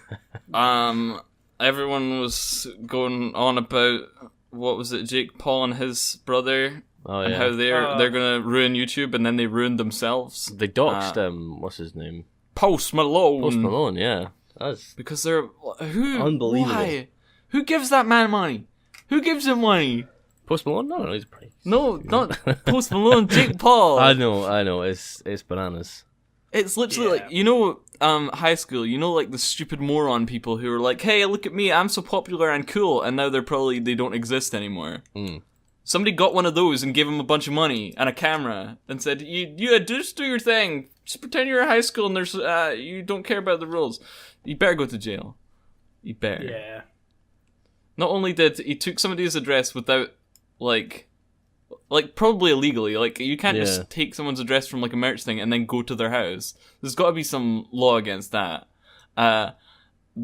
Speaker 1: Everyone was going on about what was it, Jake Paul and his brother,
Speaker 3: Oh
Speaker 1: and
Speaker 3: yeah.
Speaker 1: how they're gonna ruin YouTube, and then they ruined themselves.
Speaker 3: They doxed what's his name?
Speaker 1: Post Malone.
Speaker 3: Post Malone. Yeah. That's
Speaker 1: Because they're who?
Speaker 3: Unbelievable.
Speaker 1: Why? Who gives that man money? Who gives him money?
Speaker 3: Post Malone. No, he's pretty.
Speaker 1: No, not Post Malone. Jake Paul.
Speaker 3: I know. It's bananas.
Speaker 1: It's literally
Speaker 2: Yeah.
Speaker 1: like, you know, high school, you know, like the stupid moron people who are like, hey, look at me, I'm so popular and cool, and now they don't exist anymore.
Speaker 3: Mm.
Speaker 1: Somebody got one of those and gave him a bunch of money and a camera and said, you just do your thing, just pretend you're in high school and there's, you don't care about the rules. You better go to jail. You better.
Speaker 2: Yeah.
Speaker 1: Not only did he took somebody's address without, like probably illegally. Like, you can't
Speaker 3: Yeah.
Speaker 1: just take someone's address from like a merch thing and then go to their house. There's got to be some law against that.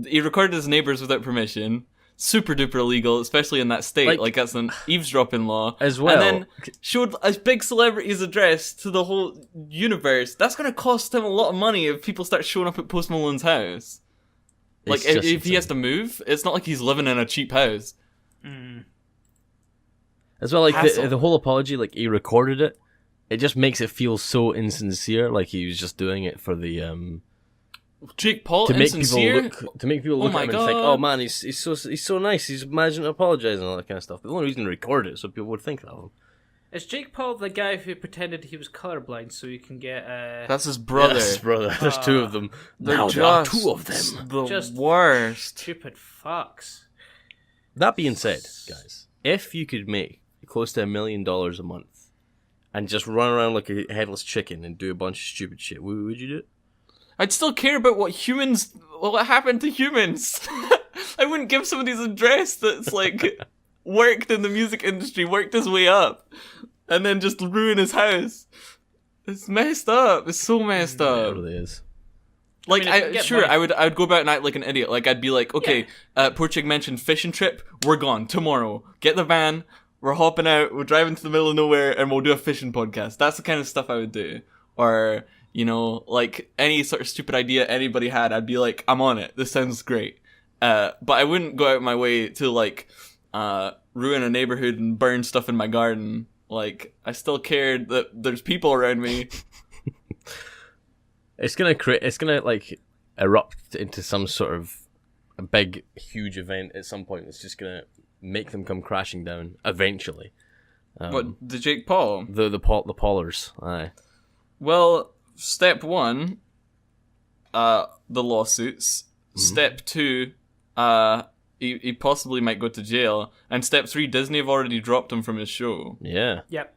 Speaker 1: He recorded his neighbors without permission. Super duper illegal, especially in that state. Like that's an eavesdropping law
Speaker 3: As well.
Speaker 1: And then showed a big celebrity's address to the whole universe. That's gonna cost him a lot of money if people start showing up at Post Malone's house. Like
Speaker 3: It's just
Speaker 1: if he has to move, it's not like he's living in a cheap house.
Speaker 3: As well, like
Speaker 1: Hassle.
Speaker 3: the whole apology, like he recorded it. It just makes it feel so insincere, like he was just doing it for the
Speaker 1: Jake Paul,
Speaker 3: to make
Speaker 1: insincere?
Speaker 3: people look
Speaker 1: my
Speaker 3: at him and think,
Speaker 1: God.
Speaker 3: oh man, he's so nice. He's managing to apologize and all that kind of stuff. But the only reason to record it so people would think that of him.
Speaker 2: Is Jake Paul the guy who pretended he was colorblind so he can get
Speaker 1: That's his brother.
Speaker 3: Yes, brother. There's two of them.
Speaker 1: They're
Speaker 3: Now there are
Speaker 1: just
Speaker 3: two of them.
Speaker 1: The
Speaker 2: Just
Speaker 1: worst.
Speaker 2: stupid fucks?
Speaker 3: That being said, guys, if you could make close to $1 million a month and just run around like a headless chicken and do a bunch of stupid shit, would you do it?
Speaker 1: I'd still care about what happened to humans. I wouldn't give somebody's address that's like worked in the music industry, worked his way up, and then just ruin his house. It's messed up. It's so messed
Speaker 3: It
Speaker 1: up.
Speaker 3: really is.
Speaker 1: Like,
Speaker 2: I mean, if you get
Speaker 1: sure,
Speaker 2: money-
Speaker 1: I would go about and act like an idiot. Like, I'd be like, okay, Poor Chick mentioned fishing trip. We're gone tomorrow. Get the van. We're hopping out. We're driving to the middle of nowhere, and we'll do a fishing podcast. That's the kind of stuff I would do. Or, you know, like any sort of stupid idea anybody had, I'd be like, I'm on it. This sounds great. But I wouldn't go out my way to like ruin a neighborhood and burn stuff in my garden. Like, I still cared that there's people around me.
Speaker 3: It's gonna like erupt into some sort of a big, huge event at some point. That's just gonna make them come crashing down eventually.
Speaker 1: But the Jake Paul.
Speaker 3: The Paulers, aye.
Speaker 1: Well, step one, the lawsuits. Step two, he possibly might go to jail. And step three, Disney have already dropped him from his show.
Speaker 3: Yeah.
Speaker 2: Yep.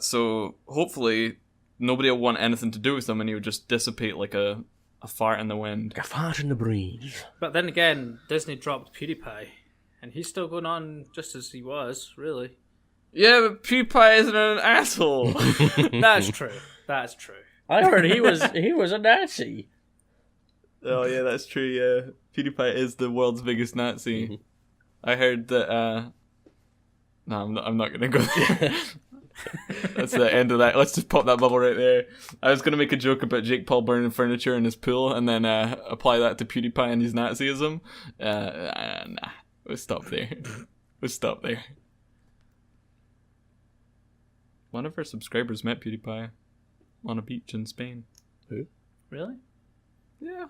Speaker 1: So hopefully nobody will want anything to do with him, and he would just dissipate like a fart in the wind.
Speaker 3: A fart in the breeze.
Speaker 2: But then again, Disney dropped PewDiePie, and he's still going on just as he was, really.
Speaker 1: Yeah, but PewDiePie isn't an asshole.
Speaker 2: That's true. That's true.
Speaker 3: I heard he was a Nazi.
Speaker 1: Oh yeah, that's true. Yeah, PewDiePie is the world's biggest Nazi. I heard that. No, I'm not gonna go there. That's the end of that. Let's just pop that bubble right there. I was gonna make a joke about Jake Paul burning furniture in his pool, and then apply that to PewDiePie and his Nazism. Nah, we'll stop there. We'll stop there. One of our subscribers met PewDiePie on a beach in Spain.
Speaker 3: Who?
Speaker 2: Really?
Speaker 1: Yeah,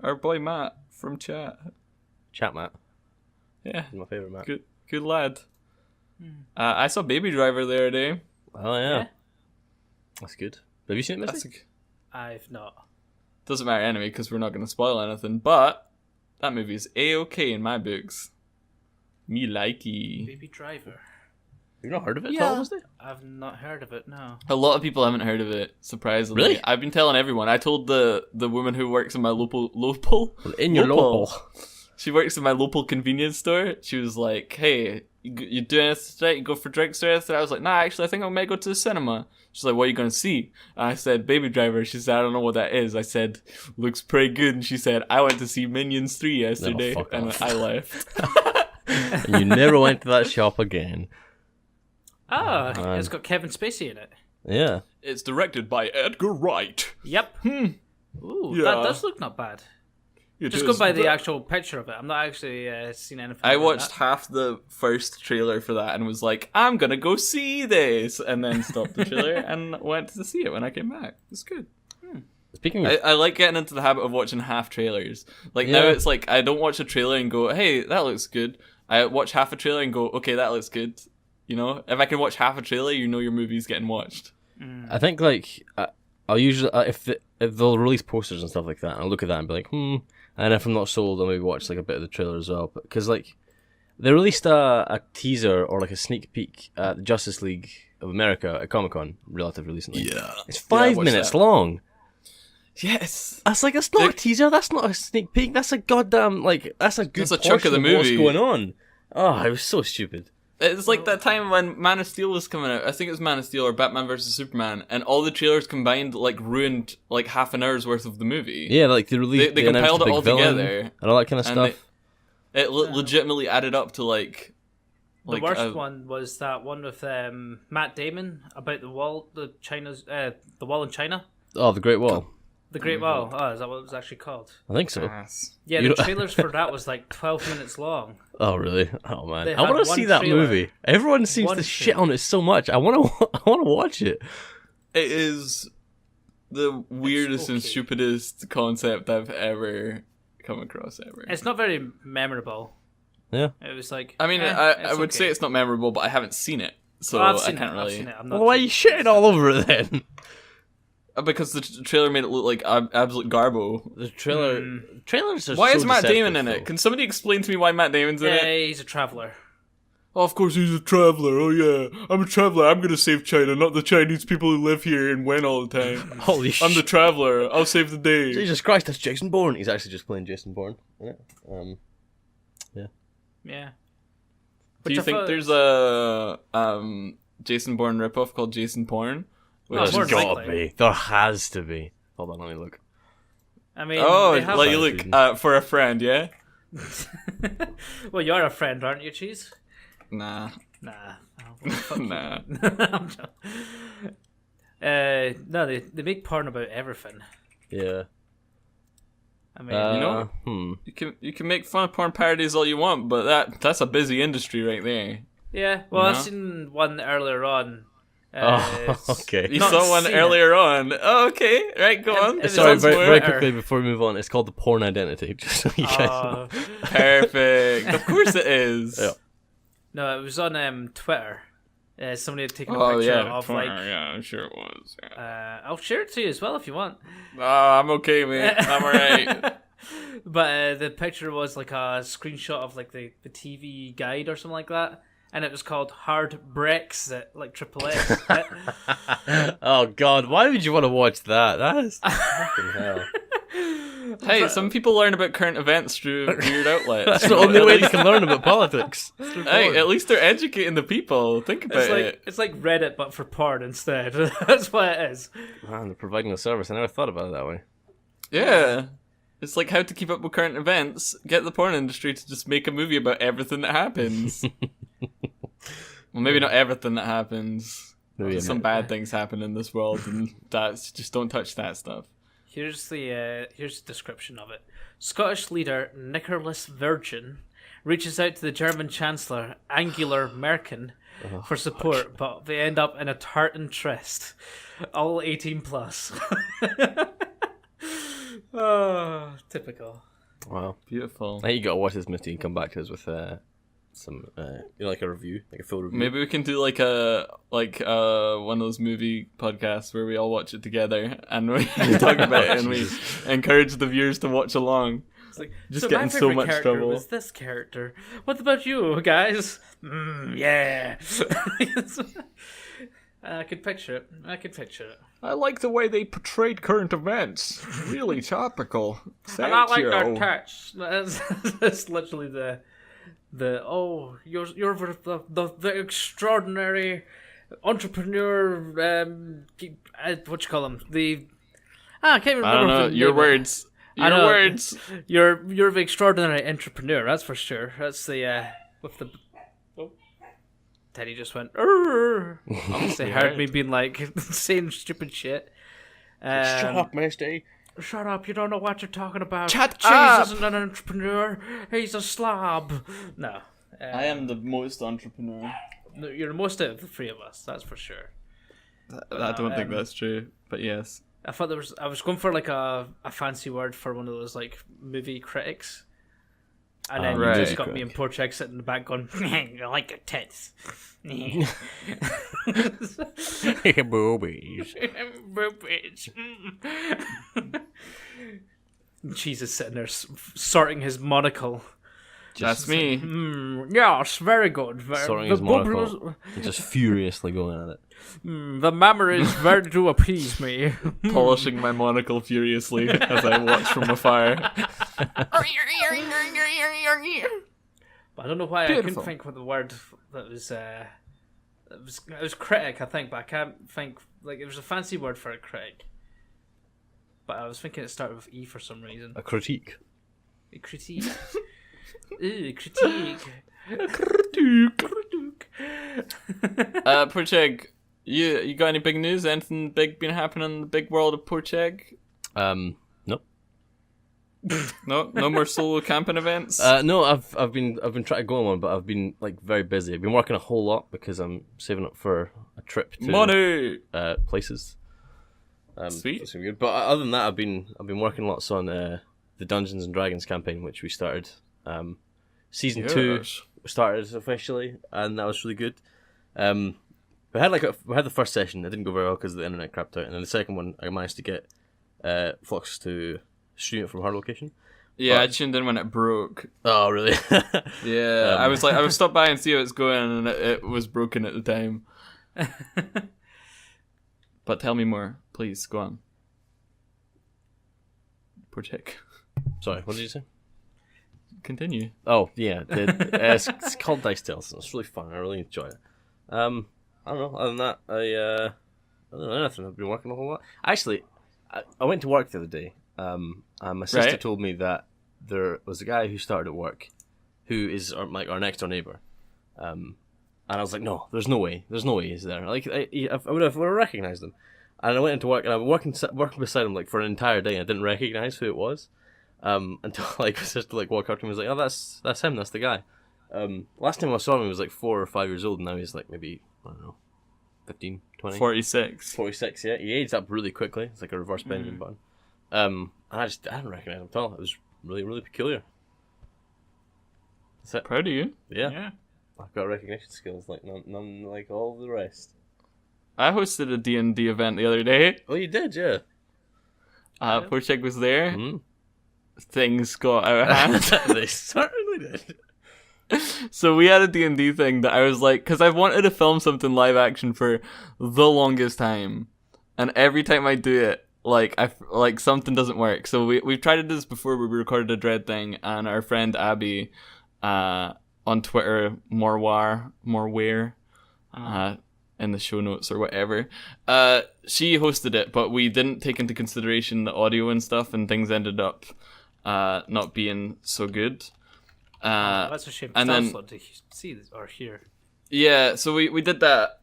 Speaker 1: our boy Matt from chat.
Speaker 3: Chat Matt.
Speaker 1: Yeah,
Speaker 3: My favourite Matt.
Speaker 1: good lad. I saw Baby Driver the other day.
Speaker 3: Oh yeah. That's good. Have you seen it,
Speaker 1: That's
Speaker 3: Missy?
Speaker 2: I've not.
Speaker 1: doesn't matter anyway because we're not going to spoil anything. But that movie is a-okay in my books. Me likey.
Speaker 2: Baby Driver.
Speaker 3: You've not heard of it?
Speaker 1: Yeah.
Speaker 3: Tom, was it?
Speaker 2: I've not heard of it. No.
Speaker 1: A lot of people haven't heard of it, surprisingly.
Speaker 3: Really?
Speaker 1: I've been telling everyone. I told the woman who works in my local
Speaker 3: In your local.
Speaker 1: She works in my local convenience store. She was like, "Hey, you doing this today? You go for drinks or anything?" I was like, "Nah, actually, I think I might go to the cinema." She's like, "What are you gonna see?" And I said, "Baby Driver." She said, "I don't know what that is." I said, "Looks pretty good." And she said, "I went to see Minions 3 yesterday,"
Speaker 3: fuck
Speaker 1: and
Speaker 3: off.
Speaker 1: I left.
Speaker 3: And you never went to that shop again.
Speaker 2: Ah,
Speaker 3: man.
Speaker 2: it's got Kevin Spacey in it.
Speaker 3: Yeah.
Speaker 1: It's directed by Edgar Wright.
Speaker 2: Yep. Ooh,
Speaker 1: Yeah.
Speaker 2: that does look not bad. Just go by the actual picture of it. I'm not actually seen anything.
Speaker 1: I
Speaker 2: about
Speaker 1: watched
Speaker 2: that.
Speaker 1: half the first trailer for that and was like, "I'm gonna go see this," and then stopped the trailer and went to see it when I came back. It's good.
Speaker 3: Speaking of,
Speaker 1: I like getting into the habit of watching half trailers. Like now
Speaker 3: Yeah.
Speaker 1: it's like I don't watch a trailer and go, "Hey, that looks good." I watch half a trailer and go, "Okay, that looks good." You know, if I can watch half a trailer, you know your movie's getting watched.
Speaker 3: I think like I'll usually if they'll release posters and stuff like that, I'll look at that and be like, and if I'm not sold, I'll maybe watch like a bit of the trailer as well. Because like they released a teaser or like a sneak peek at the Justice League of America at Comic-Con relatively recently.
Speaker 1: Yeah,
Speaker 3: It's 5
Speaker 1: watch
Speaker 3: minutes
Speaker 1: that.
Speaker 3: long.
Speaker 1: Yes,
Speaker 3: That's like that's not a teaser. That's not a sneak peek. That's a goddamn like that's a good
Speaker 1: That's a chunk of the
Speaker 3: portion what's
Speaker 1: movie.
Speaker 3: going on. Oh, it was so stupid.
Speaker 1: it's like that time when Man of Steel was coming out. I think it was Man of Steel or Batman vs Superman, and all the trailers combined like ruined like half an hour's worth of the movie.
Speaker 3: Yeah, like they released.
Speaker 1: They
Speaker 3: announced
Speaker 1: compiled
Speaker 3: the
Speaker 1: it
Speaker 3: big
Speaker 1: all
Speaker 3: villain
Speaker 1: together,
Speaker 3: and all that kind of
Speaker 1: and
Speaker 3: stuff.
Speaker 1: it legitimately added up to like.
Speaker 2: The worst one was that one with Matt Damon about the wall, the wall in China,
Speaker 3: Oh, the Great Wall.
Speaker 2: the Great Wall. Oh, is that what it was actually called?
Speaker 3: I think so.
Speaker 2: Yeah,
Speaker 3: You
Speaker 2: the
Speaker 3: don't-
Speaker 2: trailers for that was like 12 minutes long.
Speaker 3: Oh, really? Oh man,
Speaker 2: They
Speaker 3: I want
Speaker 2: had
Speaker 3: to see
Speaker 2: one
Speaker 3: that
Speaker 2: trailer.
Speaker 3: movie. Everyone seems
Speaker 2: One
Speaker 3: to shit
Speaker 2: trailer.
Speaker 3: on it so much. I want to. I want to watch it.
Speaker 1: It is the weirdest and
Speaker 2: okay.
Speaker 1: stupidest concept I've ever come across ever.
Speaker 2: It's not very memorable.
Speaker 3: Yeah.
Speaker 2: It was like.
Speaker 1: I mean, I would say it's not memorable, but I haven't seen it, so
Speaker 2: I've
Speaker 1: I
Speaker 2: seen
Speaker 1: can't
Speaker 2: it. I've
Speaker 1: really.
Speaker 2: seen it. I'm not
Speaker 3: Well, why are you shitting all over it then?
Speaker 1: Because the trailer made it look like absolute garbo.
Speaker 3: The trailers are.
Speaker 1: Why
Speaker 3: so
Speaker 1: is Matt
Speaker 3: deceptive,
Speaker 1: Damon in it?
Speaker 3: though.
Speaker 1: Can somebody explain to me why Matt Damon's in
Speaker 2: Yeah,
Speaker 1: it?
Speaker 2: he's a traveler.
Speaker 1: Oh, of course he's a traveler. Oh yeah, I'm a traveler. I'm gonna save China, not the Chinese people who live here and win all the time.
Speaker 3: Holy
Speaker 1: I'm the
Speaker 3: shit!
Speaker 1: traveler. I'll save the day.
Speaker 3: Jesus Christ, that's Jason Bourne. He's actually just playing Jason Bourne. Yeah.
Speaker 2: Yeah.
Speaker 1: Do you
Speaker 2: Which I
Speaker 1: think
Speaker 2: thought-
Speaker 1: there's a Jason Bourne ripoff called Jason Porn?
Speaker 2: Oh,
Speaker 3: There's
Speaker 2: more
Speaker 3: gotta
Speaker 2: likely.
Speaker 3: be. There has to be. Hold on, let me look.
Speaker 2: I mean,
Speaker 1: Oh,
Speaker 2: they have
Speaker 1: like you
Speaker 3: Sweden.
Speaker 1: look for a friend, yeah?
Speaker 2: well, you're a friend, aren't you, Cheese?
Speaker 1: Nah,
Speaker 2: Nah. Oh, fuck you.
Speaker 1: nah.
Speaker 2: I'm joking. No, they make porn about everything.
Speaker 3: Yeah.
Speaker 2: I mean,
Speaker 1: you know? You can make fun of porn parodies all you want, but that's a busy industry right there.
Speaker 2: yeah. Well,
Speaker 1: you
Speaker 2: I've
Speaker 1: know?
Speaker 2: seen one earlier on.
Speaker 3: Oh,
Speaker 2: it's-
Speaker 3: okay.
Speaker 1: You
Speaker 2: Not
Speaker 1: saw one
Speaker 2: seen it.
Speaker 1: earlier on. Oh, okay, right, go on.
Speaker 2: It's
Speaker 3: Sorry,
Speaker 2: on
Speaker 3: very
Speaker 2: Twitter.
Speaker 3: quickly before we move on, it's called the Porn Identity. Just so you guys know.
Speaker 1: Perfect. Of course it is.
Speaker 3: Yeah.
Speaker 2: No, it was on Twitter. Somebody had taken a
Speaker 1: Oh
Speaker 2: picture
Speaker 1: yeah,
Speaker 2: of
Speaker 1: porn,
Speaker 2: like.
Speaker 1: yeah, I'm sure it was. Yeah.
Speaker 2: I'll share it to you as well if you want.
Speaker 1: I'm okay, mate. I'm alright.
Speaker 2: But the picture was like a screenshot of like the TV guide or something like that, and it was called Hard Brexit, like triple X.
Speaker 3: Oh God, why would you want to watch that? That is fucking hell.
Speaker 1: Hey, some people learn about current events through weird outlets.
Speaker 3: That's the only way they can learn about politics.
Speaker 1: Hey, at least they're educating the people. Think about it.
Speaker 2: It's like Reddit but for porn instead. That's what it is.
Speaker 3: Man, they're providing a service. I never thought about it that way.
Speaker 1: Yeah. It's like how to keep up with current events. Get the porn industry to just make a movie about everything that happens. Well, maybe not everything that happens.
Speaker 3: Maybe
Speaker 1: Some bad things happen in this world, and that's just don't touch that stuff.
Speaker 2: Here's the description of it. Scottish leader Nicholas Virgin reaches out to the German Chancellor Angela Merkel for support, but they end up in a tartan tryst. All 18 plus. Oh, typical.
Speaker 3: Wow.
Speaker 1: Beautiful.
Speaker 3: I think you gotta watch this movie and come back to us with some, like a review, like a full review.
Speaker 1: Maybe we can do like one of those movie podcasts where we all watch it together and we talk about it and we encourage the viewers to watch along.
Speaker 2: It's like,
Speaker 1: Just
Speaker 2: so
Speaker 1: getting
Speaker 2: my
Speaker 1: so
Speaker 2: favorite
Speaker 1: much
Speaker 2: character
Speaker 1: trouble.
Speaker 2: was this character. What about you guys? Yeah. I could picture it.
Speaker 5: I like the way they portrayed current events. Really topical. Thank
Speaker 2: And I like
Speaker 5: you.
Speaker 2: their touch. That's literally the you're the extraordinary entrepreneur. What you call him? I can't remember.
Speaker 1: I don't know.
Speaker 2: the
Speaker 1: Your
Speaker 2: name.
Speaker 1: words.
Speaker 2: I
Speaker 1: Your
Speaker 2: know.
Speaker 1: words.
Speaker 2: You're the extraordinary entrepreneur. That's for sure. That's the with the. Oh. Teddy just went. Obviously heard me being like saying stupid shit.
Speaker 3: Shut up, Misty.
Speaker 2: Shut up! You don't know what you're talking about.
Speaker 1: Shut
Speaker 2: Cheese
Speaker 1: up!
Speaker 2: isn't an entrepreneur. He's a slob. No.
Speaker 1: I am the most entrepreneur.
Speaker 2: No, you're the most out of the three of us. That's for sure.
Speaker 1: I don't think that's true, but yes.
Speaker 2: I thought I was going for like a fancy word for one of those like movie critics. And then
Speaker 1: Right.
Speaker 2: you just got me and poor Chick sitting in the back going, I like your tits.
Speaker 3: Boobies.
Speaker 2: Boobies. Cheese is sitting there sorting his monocle.
Speaker 1: That's me.
Speaker 2: Yes, very good.
Speaker 3: Sorting
Speaker 2: the
Speaker 3: his monocle. Just furiously going at it.
Speaker 2: The memory is very to appease me.
Speaker 1: Polishing my monocle furiously as I watch from afar.
Speaker 2: But I don't know why I
Speaker 1: Beautiful.
Speaker 2: couldn't think of the word that was. It was critic, I think, but I can't think. Like it was a fancy word for a critic. But I was thinking it started with E for some reason.
Speaker 3: A critique.
Speaker 2: A critique. Ooh, critique.
Speaker 1: Porcheg, you got any big news? Anything big been happening in the big world of Porcheg?
Speaker 3: Nope.
Speaker 1: No more solo camping events.
Speaker 3: No, I've been trying to go on one, but I've been like very busy. I've been working a whole lot because I'm saving up for a trip to
Speaker 1: Money.
Speaker 3: Places.
Speaker 1: Sweet.
Speaker 3: That's gonna be good. But other than that, I've been working lots on the Dungeons and Dragons campaign, which we started. Season 2 started officially, and that was really good. We had the first session. It didn't go very well because the internet crapped out, and then the second one I managed to get Fox to stream it from her location.
Speaker 1: Yeah, I tuned in when it broke.
Speaker 3: Oh, really?
Speaker 1: Yeah, I was stopped by and see how it's going, and it was broken at the time. But tell me more, please. Go on. Porcheg.
Speaker 3: Sorry, what did you say?
Speaker 1: Continue.
Speaker 3: Oh, yeah. It's called Dice Tales. It's really fun. I really enjoy it. I don't know. Other than that, I don't know anything. I've been working a whole lot. Actually, I went to work the other day. And my sister
Speaker 1: Right.
Speaker 3: told me that there was a guy who started at work who is our next door neighbour. And I was like, no, there's no way. There's no way he's there. Like, I would have recognised him. And I went into work, and I was working beside him like for an entire day, and I didn't recognise who it was. Until like my sister like walked up to me and was like, oh, that's him, that's the guy. Last time I saw him he was like 4 or 5 years old, and now he's like maybe, I don't know, 15, 20.
Speaker 1: 46.
Speaker 3: 46, yeah. He aged up really quickly. It's like a reverse Benjamin Button. And I didn't recognise him at all. It was really, really peculiar. That's it.
Speaker 1: Proud of you.
Speaker 3: Yeah. I've got recognition skills like none like all the rest.
Speaker 1: I hosted a D&D event the other day.
Speaker 3: Oh, you did, yeah.
Speaker 1: Porcheg was there.
Speaker 3: Mm.
Speaker 1: Things got out of hand.
Speaker 3: They certainly did.
Speaker 1: So we had a D&D thing that I was like, because I've wanted to film something live action for the longest time, and every time I do it, like something doesn't work. So we've tried to do this before. We recorded a Dread thing, and our friend Abby, on Twitter, Morware, in the show notes or whatever, she hosted it, but we didn't take into consideration the audio and stuff, and things ended up not being so good.
Speaker 2: That's a shame.
Speaker 1: and
Speaker 2: And
Speaker 1: then-
Speaker 2: then to see this or hear.
Speaker 1: Yeah, so we did that,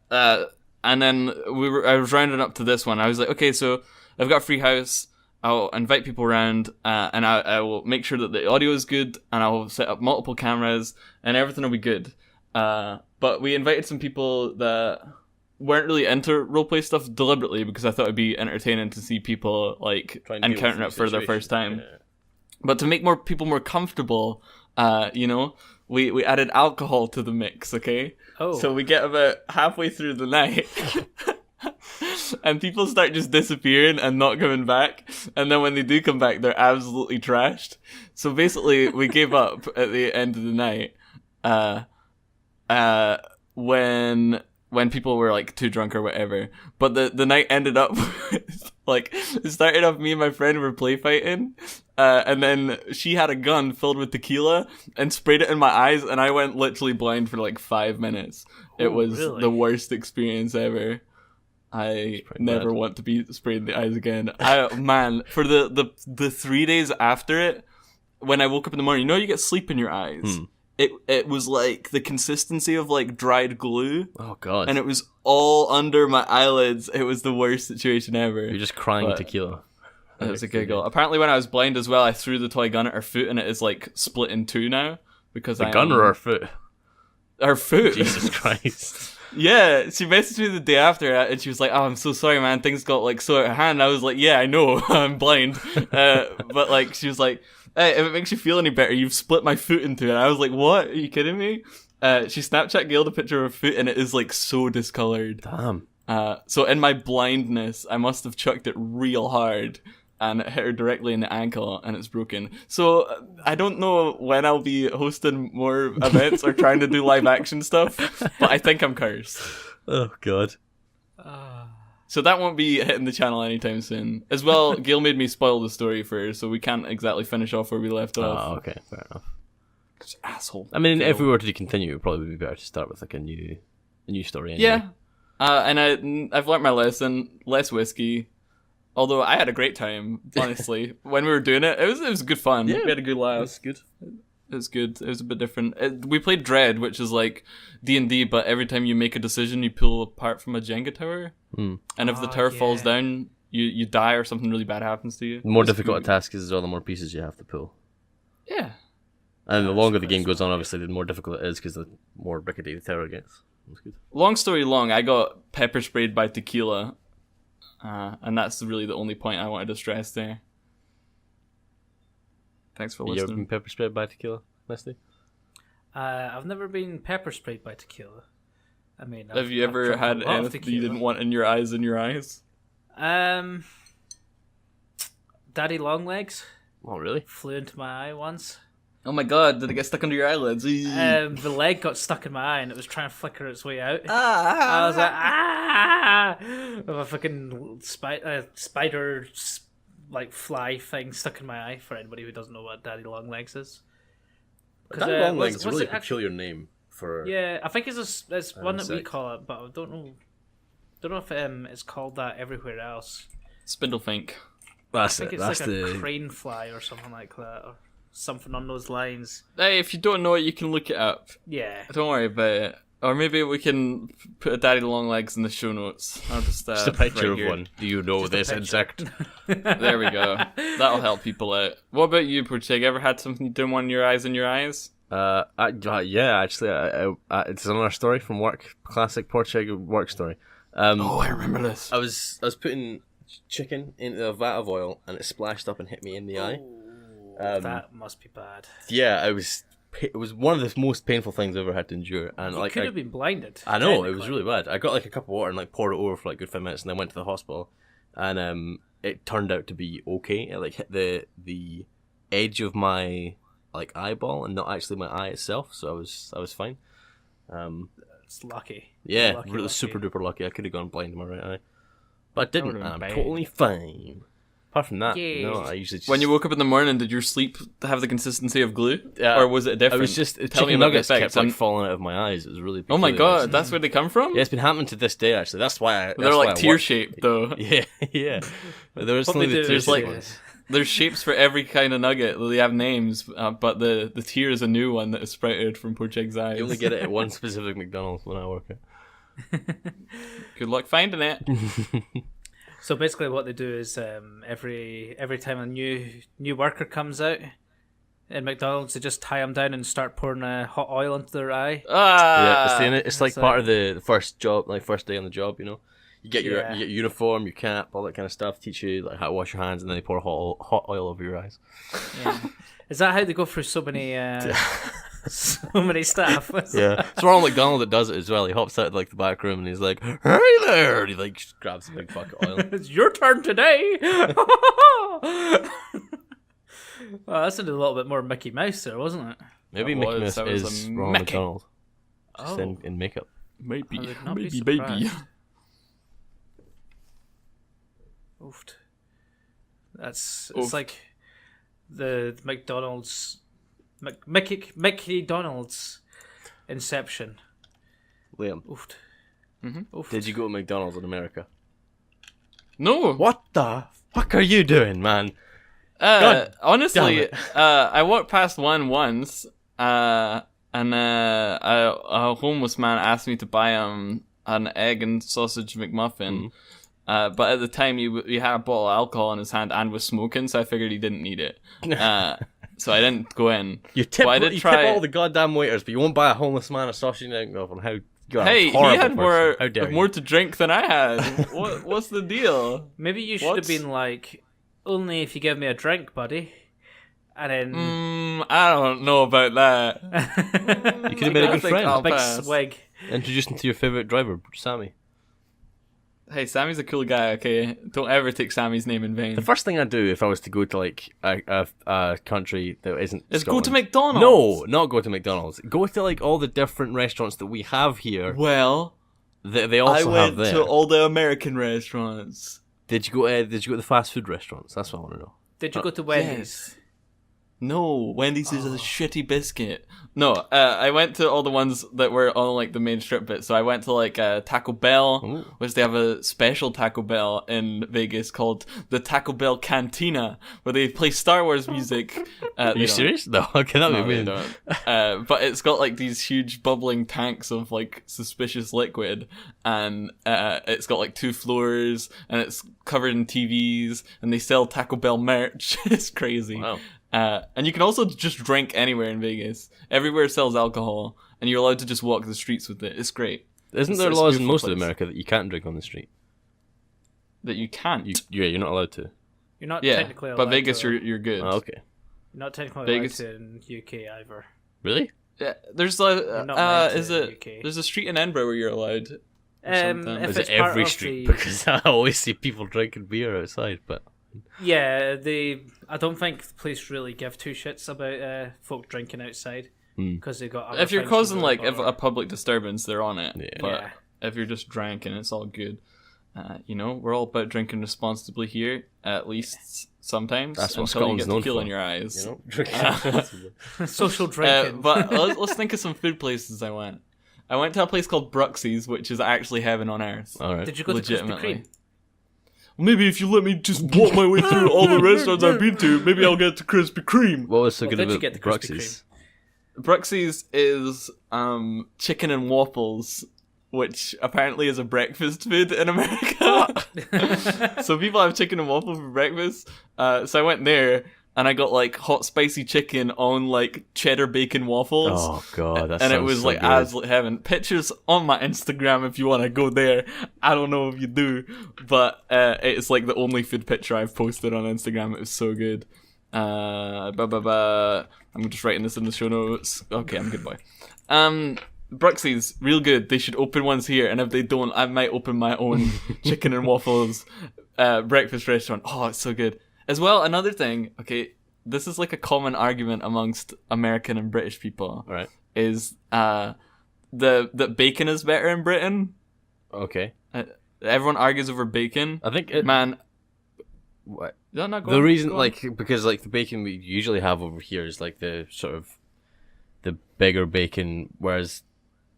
Speaker 1: and then I was rounding up to this one. I was like, okay, so I've got a free house. I'll invite people around, and I will make sure that the audio is good, and I'll set up multiple cameras, and everything will be good. But we invited some people that weren't really into roleplay stuff deliberately, because I thought it'd be entertaining to see people like
Speaker 3: Trying to deal with
Speaker 1: encountering
Speaker 3: the
Speaker 1: it for their
Speaker 3: situation.
Speaker 1: first time.
Speaker 3: Yeah.
Speaker 1: But to make people more comfortable, we added alcohol to the mix, okay?
Speaker 2: Oh.
Speaker 1: So we get about halfway through the night, and people start just disappearing and not coming back. And then when they do come back, they're absolutely trashed. So basically, we gave up at the end of the night. When people were like too drunk or whatever. But the night ended up with, like, it started off me and my friend were play fighting, and then she had a gun filled with tequila and sprayed it in my eyes, and I went literally blind for like 5 minutes. It was
Speaker 2: really?
Speaker 1: the worst experience ever. I never
Speaker 3: bad.
Speaker 1: want to be sprayed in the eyes again. Man, for the 3 days after it, when I woke up in the morning, you get sleep in your eyes. It was like the consistency of like dried glue.
Speaker 3: Oh god.
Speaker 1: And it was all under my eyelids. It was the worst situation ever.
Speaker 3: You're just crying
Speaker 1: But
Speaker 3: tequila.
Speaker 1: It was a giggle. Apparently when I was blind as well, I threw the toy gun at her foot and it is like split in two now. Because
Speaker 3: The gun or her foot?
Speaker 1: Her foot.
Speaker 3: Jesus Christ.
Speaker 1: Yeah, she messaged me the day after and she was like, "Oh, I'm so sorry, man. Things got like so out of hand." I was like, "Yeah, I know. I'm blind." But like, she was like, "Hey, if it makes you feel any better, you've split my foot into it." And I was like, "What? Are you kidding me?" She Snapchat Gailed a picture of her foot and it is like so discolored.
Speaker 3: Damn.
Speaker 1: So in my blindness, I must have chucked it real hard and it hit her directly in the ankle and it's broken. So I don't know when I'll be hosting more events or trying to do live action stuff, but I think I'm cursed.
Speaker 3: Oh god.
Speaker 1: So that won't be hitting the channel anytime soon. As well, Gail made me spoil the story for her, so we can't exactly finish off where we left off.
Speaker 3: Oh, okay, fair enough.
Speaker 1: Asshole.
Speaker 3: I mean, if we were to continue, it would probably be better to start with like a new story. Anyway.
Speaker 1: Yeah. And I've learnt my lesson. Less whiskey. Although I had a great time, honestly. When we were doing it, it was good fun.
Speaker 3: Yeah,
Speaker 1: we had a good laugh.
Speaker 3: That's good.
Speaker 1: It was good. It was a bit different. We played Dread, which is like D&D, but every time you make a decision, you pull apart from a Jenga tower. And if the tower falls down, you die or something really bad happens to you.
Speaker 3: The more
Speaker 1: It's
Speaker 3: difficult a
Speaker 1: good.
Speaker 3: task is, the more pieces you have to pull.
Speaker 1: Yeah.
Speaker 3: And the longer the game goes on, obviously, the more difficult it is because the more rickety the tower gets. That's good.
Speaker 1: Long story long, I got pepper sprayed by tequila. And that's really the only point I wanted to stress there. Thanks for
Speaker 3: You ever
Speaker 1: listening.
Speaker 3: been pepper sprayed by tequila, Misty?
Speaker 2: I've never been pepper sprayed by tequila. I mean,
Speaker 1: Have you ever
Speaker 2: drunk a
Speaker 1: had
Speaker 2: lot of
Speaker 1: anything you
Speaker 2: tequila.
Speaker 1: didn't want in your eyes?
Speaker 2: Daddy Longlegs
Speaker 3: Oh, really?
Speaker 2: flew into my eye once.
Speaker 1: Oh my god, did it get stuck under your eyelids?
Speaker 2: The leg got stuck in my eye and it was trying to flicker its way out. I was like, ah! With a fucking spider like fly thing stuck in my eye. For anybody who doesn't know what Daddy Longlegs is,
Speaker 3: Daddy Longlegs is a
Speaker 2: what's
Speaker 3: really
Speaker 2: it actually-
Speaker 3: peculiar name for.
Speaker 2: Yeah, I think it's one that we
Speaker 3: insect.
Speaker 2: call it, but I don't know. Don't know if it's called that everywhere else.
Speaker 1: Spindlefink.
Speaker 3: That's
Speaker 2: I think
Speaker 3: it.
Speaker 2: it's
Speaker 3: That's
Speaker 2: like a
Speaker 3: the.
Speaker 2: crane fly or something like that, or something on those lines.
Speaker 1: Hey, if you don't know it, you can look it up.
Speaker 2: Yeah.
Speaker 1: Don't worry about it. Or maybe we can put a Daddy Longlegs in the show notes. I'll just,
Speaker 3: Just a picture
Speaker 1: right
Speaker 3: of
Speaker 1: here.
Speaker 3: one. Do you know this
Speaker 2: picture.
Speaker 3: insect?
Speaker 1: There we go. That'll help people out. What about you, Porcheg? Ever had something you didn't want in your eyes in your eyes?
Speaker 3: Yeah, actually, it's another story from work. Classic Porcheg work story.
Speaker 1: I remember this.
Speaker 3: I was putting chicken into a vat of oil and it splashed up and hit me in the eye.
Speaker 2: That must be bad.
Speaker 3: Yeah, it was one of the most painful things I've ever had to endure. And
Speaker 2: You
Speaker 3: like,
Speaker 2: could have been blinded.
Speaker 3: I know, it was
Speaker 2: technically.
Speaker 3: really bad. I got like a cup of water and like poured it over for like a good 5 minutes, and then went to the hospital. And it turned out to be okay. It like hit the edge of my like eyeball and not actually my eye itself. So I was fine.
Speaker 2: It's lucky.
Speaker 3: Yeah,
Speaker 2: Lucky,
Speaker 3: really
Speaker 2: lucky.
Speaker 3: super duper lucky. I could have gone blind in my right eye, but I didn't.
Speaker 1: would've
Speaker 3: And
Speaker 1: been
Speaker 3: I'm
Speaker 1: bad.
Speaker 3: totally fine. Apart from that,
Speaker 2: Yay.
Speaker 3: no, I usually just,
Speaker 1: When you woke up in the morning, did your sleep have the consistency of glue?
Speaker 3: Yeah.
Speaker 1: Or was it
Speaker 3: I
Speaker 1: different?
Speaker 3: was just
Speaker 1: Tell me
Speaker 3: chicken
Speaker 1: about the
Speaker 3: nuggets
Speaker 1: effects.
Speaker 3: kept like falling out of my eyes. It was really
Speaker 1: Oh my
Speaker 3: peculiar.
Speaker 1: god, that's where they come from?
Speaker 3: Yeah, it's been happening to this day actually. That's why
Speaker 1: They're
Speaker 3: that's why
Speaker 1: like
Speaker 3: I
Speaker 1: tear
Speaker 3: work.
Speaker 1: shaped though.
Speaker 3: Yeah, yeah. But there was
Speaker 2: What
Speaker 3: only
Speaker 2: they
Speaker 3: the
Speaker 2: do
Speaker 3: tear
Speaker 2: is
Speaker 1: like-
Speaker 3: ones.
Speaker 1: There's shapes for every kind of nugget. They have names, but the tear is a new one that is sprouted from Porcheg's eyes.
Speaker 3: You only get it at one specific McDonald's when I work it.
Speaker 1: Good luck finding it.
Speaker 2: So basically, what they do is every time a new worker comes out in McDonald's, they just tie them down and start pouring hot oil into their eye.
Speaker 3: Yeah, it's like
Speaker 2: so-
Speaker 3: part of the first job, like first day on the job. You know, you get your
Speaker 2: Yeah.
Speaker 3: you get your uniform, your cap, all that kind of stuff. Teach you like how to wash your hands, and then they pour hot oil over your eyes.
Speaker 2: Yeah. Is that how they go through so many so many staff.
Speaker 3: Yeah, it's Ronald McDonald that does it as well. He hops out of like the back room and he's like, "Hey there!" And he like just grabs a big bucket of oil.
Speaker 2: It's your turn today. Well, that sounded a little bit more Mickey Mouse there, wasn't it?
Speaker 3: Maybe
Speaker 1: That
Speaker 3: Mickey
Speaker 1: was-
Speaker 3: Mouse
Speaker 1: that was
Speaker 3: is
Speaker 1: a
Speaker 3: Ronald
Speaker 1: Mickey.
Speaker 3: McDonald, just
Speaker 2: Oh.
Speaker 3: in makeup.
Speaker 1: Maybe,
Speaker 2: I would not be
Speaker 1: maybe,
Speaker 2: surprised.
Speaker 1: baby.
Speaker 2: Oofed. It's
Speaker 1: Oof.
Speaker 2: like the McDonald's Mickey Donald's Inception.
Speaker 3: Liam,
Speaker 2: Oofed.
Speaker 1: Mm-hmm.
Speaker 2: Oofed.
Speaker 3: did you go to McDonald's in America?
Speaker 1: No.
Speaker 3: What the fuck are you doing, man? God
Speaker 1: Honestly,
Speaker 3: damn it.
Speaker 1: I walked past one once, and a homeless man asked me to buy him an egg and sausage McMuffin. But at the time, he had a bottle of alcohol in his hand and was smoking, so I figured he didn't need it. So I didn't go in.
Speaker 3: You tip,
Speaker 1: But I did
Speaker 3: you
Speaker 1: try-
Speaker 3: tip all the goddamn waiters, but you won't buy a homeless man a sausage and egg muffin. How? God,
Speaker 1: Hey, he
Speaker 3: horrible
Speaker 1: had
Speaker 3: person. How dare
Speaker 1: more
Speaker 3: you?
Speaker 1: to drink than I had. What's the deal?
Speaker 2: Maybe you should
Speaker 1: What?
Speaker 2: have been like, only if you give me a drink, buddy. And then
Speaker 1: I don't know about that.
Speaker 3: You could have been a
Speaker 1: I
Speaker 3: good
Speaker 1: think
Speaker 3: friend.
Speaker 1: I'll
Speaker 2: big
Speaker 1: pass.
Speaker 2: swig.
Speaker 3: Introduce him to your favorite driver, Sammy.
Speaker 1: Hey, Sammy's a cool guy. Okay, don't ever take Sammy's name in vain.
Speaker 3: The first thing I'd do if I was to go to like a country that isn't
Speaker 1: Is go
Speaker 3: Scotland.
Speaker 1: to McDonald's.
Speaker 3: No, not go to McDonald's. Go to like all the different restaurants that we have here.
Speaker 1: Well,
Speaker 3: That they also have there.
Speaker 1: to all the American restaurants.
Speaker 3: Did you go? Did you go to the fast food restaurants? That's what I want to know.
Speaker 2: Did you go to Wendy's?
Speaker 1: No, Wendy's is a shitty biscuit. No, I went to all the ones that were on like the main strip bit. So I went to like Taco Bell,
Speaker 3: Ooh.
Speaker 1: which they have a special Taco Bell in Vegas called the Taco Bell Cantina, where they play Star Wars music.
Speaker 3: Are you serious? No, okay, that
Speaker 1: No,
Speaker 3: would
Speaker 1: they
Speaker 3: be
Speaker 1: don't. But it's got like these huge bubbling tanks of like suspicious liquid, and it's got like 2 floors, and it's covered in TVs, and they sell Taco Bell merch. It's crazy.
Speaker 3: Wow.
Speaker 1: And you can also just drink anywhere in Vegas. Everywhere sells alcohol, and you're allowed to just walk the streets with it. It's great.
Speaker 3: Isn't
Speaker 1: It's-
Speaker 3: there
Speaker 1: it's a
Speaker 3: laws in
Speaker 1: beautiful
Speaker 3: most of
Speaker 1: place.
Speaker 3: America that you can't drink on the street?
Speaker 1: That you can't.
Speaker 3: You're not allowed to.
Speaker 2: You're not
Speaker 1: Yeah,
Speaker 2: technically allowed
Speaker 1: but Vegas,
Speaker 2: to,
Speaker 1: you're good.
Speaker 3: Oh, okay.
Speaker 2: you're not technically
Speaker 1: Vegas-
Speaker 2: allowed to in UK either.
Speaker 3: Really?
Speaker 1: Yeah, there's
Speaker 2: You're not allowed to
Speaker 1: is
Speaker 2: in
Speaker 1: it?
Speaker 2: UK.
Speaker 1: There's a street in Edinburgh where you're allowed. or something.
Speaker 2: If
Speaker 3: Is
Speaker 2: it's
Speaker 3: it
Speaker 2: part
Speaker 3: every
Speaker 2: of
Speaker 3: street?
Speaker 2: the-
Speaker 3: Because I always see people drinking beer outside, but
Speaker 2: Yeah, I don't think the police really give 2 shits about folk drinking outside because they got. Other
Speaker 1: If you're
Speaker 2: things to
Speaker 1: causing
Speaker 2: worry
Speaker 1: like
Speaker 2: about.
Speaker 1: a public disturbance, they're on it.
Speaker 3: Yeah.
Speaker 1: But
Speaker 2: Yeah.
Speaker 1: if you're just drinking, it's all good. We're all about drinking responsibly here, at least sometimes.
Speaker 3: That's what
Speaker 1: until you
Speaker 3: Scotland's
Speaker 1: get
Speaker 3: known
Speaker 1: tequila
Speaker 3: for.
Speaker 1: in your eyes.
Speaker 3: you know, drinking responsibly.
Speaker 2: social drinking.
Speaker 1: But let's think of some food places I went. I went to a place called Bruxy's, which is actually heaven on earth.
Speaker 3: All right.
Speaker 2: Did you go to Krispy
Speaker 1: legitimately.
Speaker 2: Kreme?
Speaker 1: Maybe if you let me just walk my way through all the restaurants I've been to, maybe I'll get to Krispy Kreme.
Speaker 3: What was so
Speaker 2: Well,
Speaker 3: good
Speaker 2: did you
Speaker 3: about
Speaker 2: get the Krispy
Speaker 3: Bruxy's?
Speaker 1: Bruxy's is chicken and waffles, which apparently is a breakfast food in America. So people have chicken and waffles for breakfast. So I went there and I got like hot spicy chicken on like cheddar bacon waffles.
Speaker 3: Oh god, that
Speaker 1: and it
Speaker 3: sounds
Speaker 1: was
Speaker 3: so
Speaker 1: like
Speaker 3: good.
Speaker 1: absolute heaven. Pictures on my Instagram if you want to go there. I don't know if you do, but it's like the only food picture I've posted on Instagram. It was so good. I'm just writing this in the show notes. Okay, I'm a good boy. Bruxy's real good. They should open ones here, and if they don't, I might open my own chicken and waffles breakfast restaurant. Oh, it's so good. As well, another thing. Okay, this is like a common argument amongst American and British people.
Speaker 3: All right.
Speaker 1: Is that bacon is better in Britain?
Speaker 3: Okay.
Speaker 1: Everyone argues over bacon.
Speaker 3: I think it,
Speaker 1: Man,
Speaker 3: what?
Speaker 1: no, go
Speaker 3: The
Speaker 1: on,
Speaker 3: reason,
Speaker 1: go on.
Speaker 3: like, because like the bacon we usually have over here is like the sort of the bigger bacon, whereas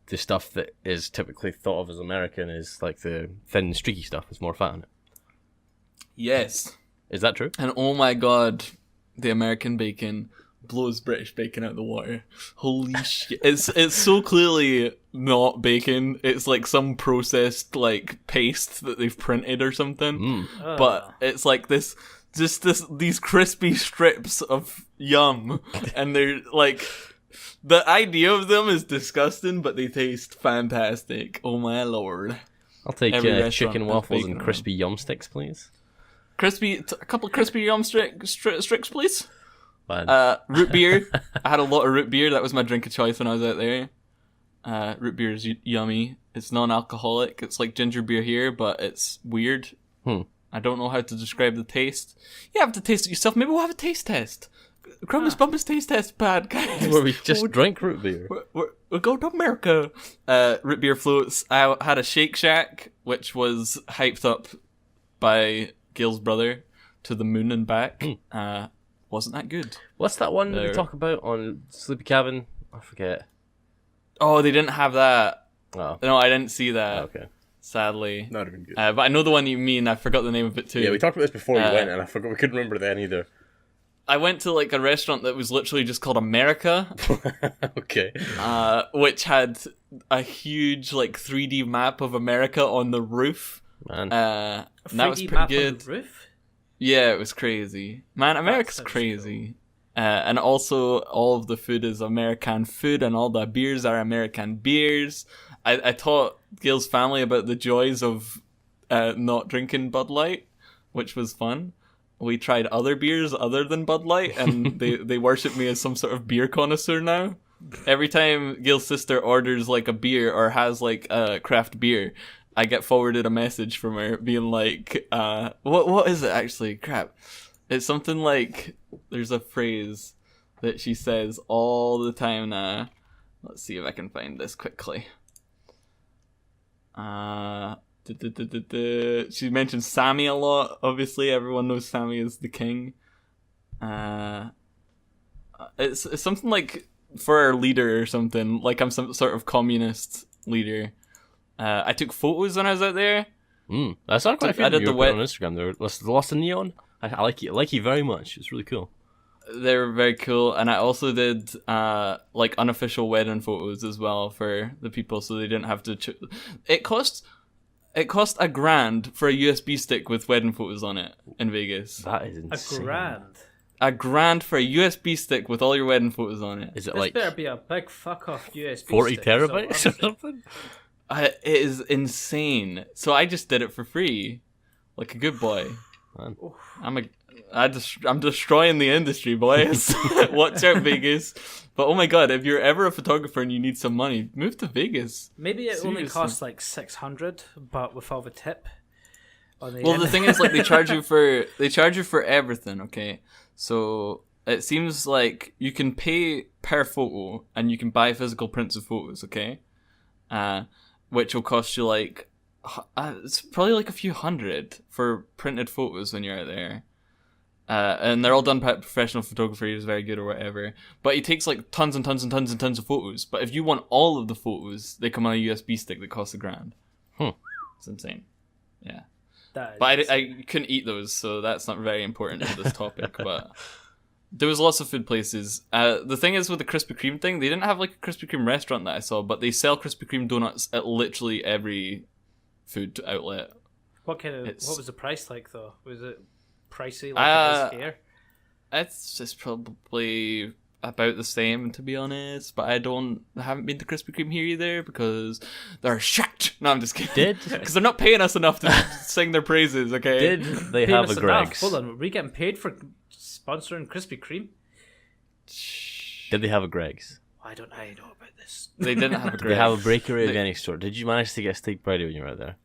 Speaker 3: the stuff that is typically thought of as American is like the thin, streaky stuff. It's more fat in it.
Speaker 1: Yes.
Speaker 3: Is that true?
Speaker 1: And oh my god, the American bacon blows British bacon out of the water. Holy shit. It's so clearly not bacon. It's like some processed like paste that they've printed or something. But it's like these crispy strips of yum, and they're like, the idea of them is disgusting, but they taste fantastic. Oh my lord.
Speaker 3: I'll take
Speaker 1: Every restaurant
Speaker 3: chicken
Speaker 1: has
Speaker 3: waffles
Speaker 1: bacon
Speaker 3: and
Speaker 1: on
Speaker 3: crispy yum sticks, please.
Speaker 1: A couple crispy yum stricks, please.
Speaker 3: Man.
Speaker 1: Root beer. I had a lot of root beer. That was my drink of choice when I was out there. Root beer is yummy. It's non-alcoholic. It's like ginger beer here, but it's weird. I don't know how to describe the taste. You have to taste it yourself. Maybe we'll have a taste test. Grumpus Bumpus taste test, bad guys.
Speaker 3: Where we just drink root beer.
Speaker 1: We'll go to America. Root beer floats. I had a Shake Shack, which was hyped up by Gail's brother to the moon and back. Wasn't that good.
Speaker 3: What's that one that we talk about on Sleepy Cabin? I forget.
Speaker 1: Oh, they didn't have that.
Speaker 3: Oh.
Speaker 1: No, I didn't see that.
Speaker 3: Okay.
Speaker 1: Sadly.
Speaker 3: Not even good.
Speaker 1: But I know the one you mean. I forgot the name of it too.
Speaker 3: Yeah, we talked about this before we went, and I forgot we couldn't remember then either.
Speaker 1: I went to like a restaurant that was literally just called America.
Speaker 3: Okay.
Speaker 1: Which had a huge like 3D map of America on the roof.
Speaker 3: Man.
Speaker 1: And that was
Speaker 2: 3D
Speaker 1: pretty
Speaker 2: map
Speaker 1: good.
Speaker 2: on the roof?
Speaker 1: Yeah, it was crazy. Man, America's
Speaker 2: sounds
Speaker 1: crazy. And also, all of the food is American food, and all the beers are American beers. I taught Gail's family about the joys of not drinking Bud Light, which was fun. We tried other beers other than Bud Light, and they worship me as some sort of beer connoisseur now. Every time Gail's sister orders like a beer or has like a craft beer, I get forwarded a message from her being like, what is it actually? Crap. It's something like, there's a phrase that she says all the time now. Let's see if I can find this quickly. She mentions Sammy a lot. Obviously, everyone knows Sammy is the king. It's something like for our leader or something. Like I'm some sort of communist leader. I took photos when I was out there.
Speaker 3: That's not quite a few
Speaker 1: I did
Speaker 3: you
Speaker 1: the
Speaker 3: were putting on Instagram. They were lost in neon. I like you. I like you very much. It's really cool.
Speaker 1: They were very cool, and I also did like unofficial wedding photos as well for the people, so they didn't have to. It cost $1,000 for a USB stick with wedding photos on it in Vegas.
Speaker 3: That is insane.
Speaker 2: $1,000.
Speaker 1: $1,000 for a USB stick with all your wedding photos on it.
Speaker 3: Is it
Speaker 2: This
Speaker 3: like
Speaker 2: better be a big fuck off USB
Speaker 3: 40
Speaker 2: stick,
Speaker 3: terabytes or
Speaker 2: so
Speaker 3: something?
Speaker 1: It is insane. So I just did it for free, like a good boy.
Speaker 3: Man.
Speaker 1: I'm destroying the industry, boys. Watch out, Vegas. But oh my god, if you're ever a photographer and you need some money, move to Vegas.
Speaker 2: Maybe it only
Speaker 1: Seriously.
Speaker 2: costs like $600, but with all the tip. On the
Speaker 1: Well,
Speaker 2: end.
Speaker 1: the thing is, like, they charge you for everything. Okay, so it seems like you can pay per photo and you can buy physical prints of photos. Okay, which will cost you like it's probably like a few hundred for printed photos when you're out there. And they're all done by a professional photographer who's very good or whatever. But he takes like tons and tons and tons and tons of photos. But if you want all of the photos, they come on a USB stick that costs $1,000. It's insane. Yeah. But I couldn't eat those, so that's not very important to this topic. But there was lots of food places. The thing is with the Krispy Kreme thing, they didn't have like a Krispy Kreme restaurant that I saw, but they sell Krispy Kreme donuts at literally every food outlet.
Speaker 2: What was the price like though? Was it pricey like it is here?
Speaker 1: It's probably about the same, to be honest. But I haven't been to Krispy Kreme here either because they're shit. No, I'm just kidding. Because they're not paying us enough to sing their praises. Okay.
Speaker 3: Did they
Speaker 2: Paying
Speaker 3: have a
Speaker 2: us enough.
Speaker 3: Greg's?
Speaker 2: Hold on, were we getting paid for sponsoring Krispy Kreme?
Speaker 3: Did they have a Greg's?
Speaker 2: I don't know about this.
Speaker 1: They didn't have a
Speaker 3: Did they have a
Speaker 1: Greg's.
Speaker 3: bakery of any sort? Did you manage to get steak brownie when you were out there?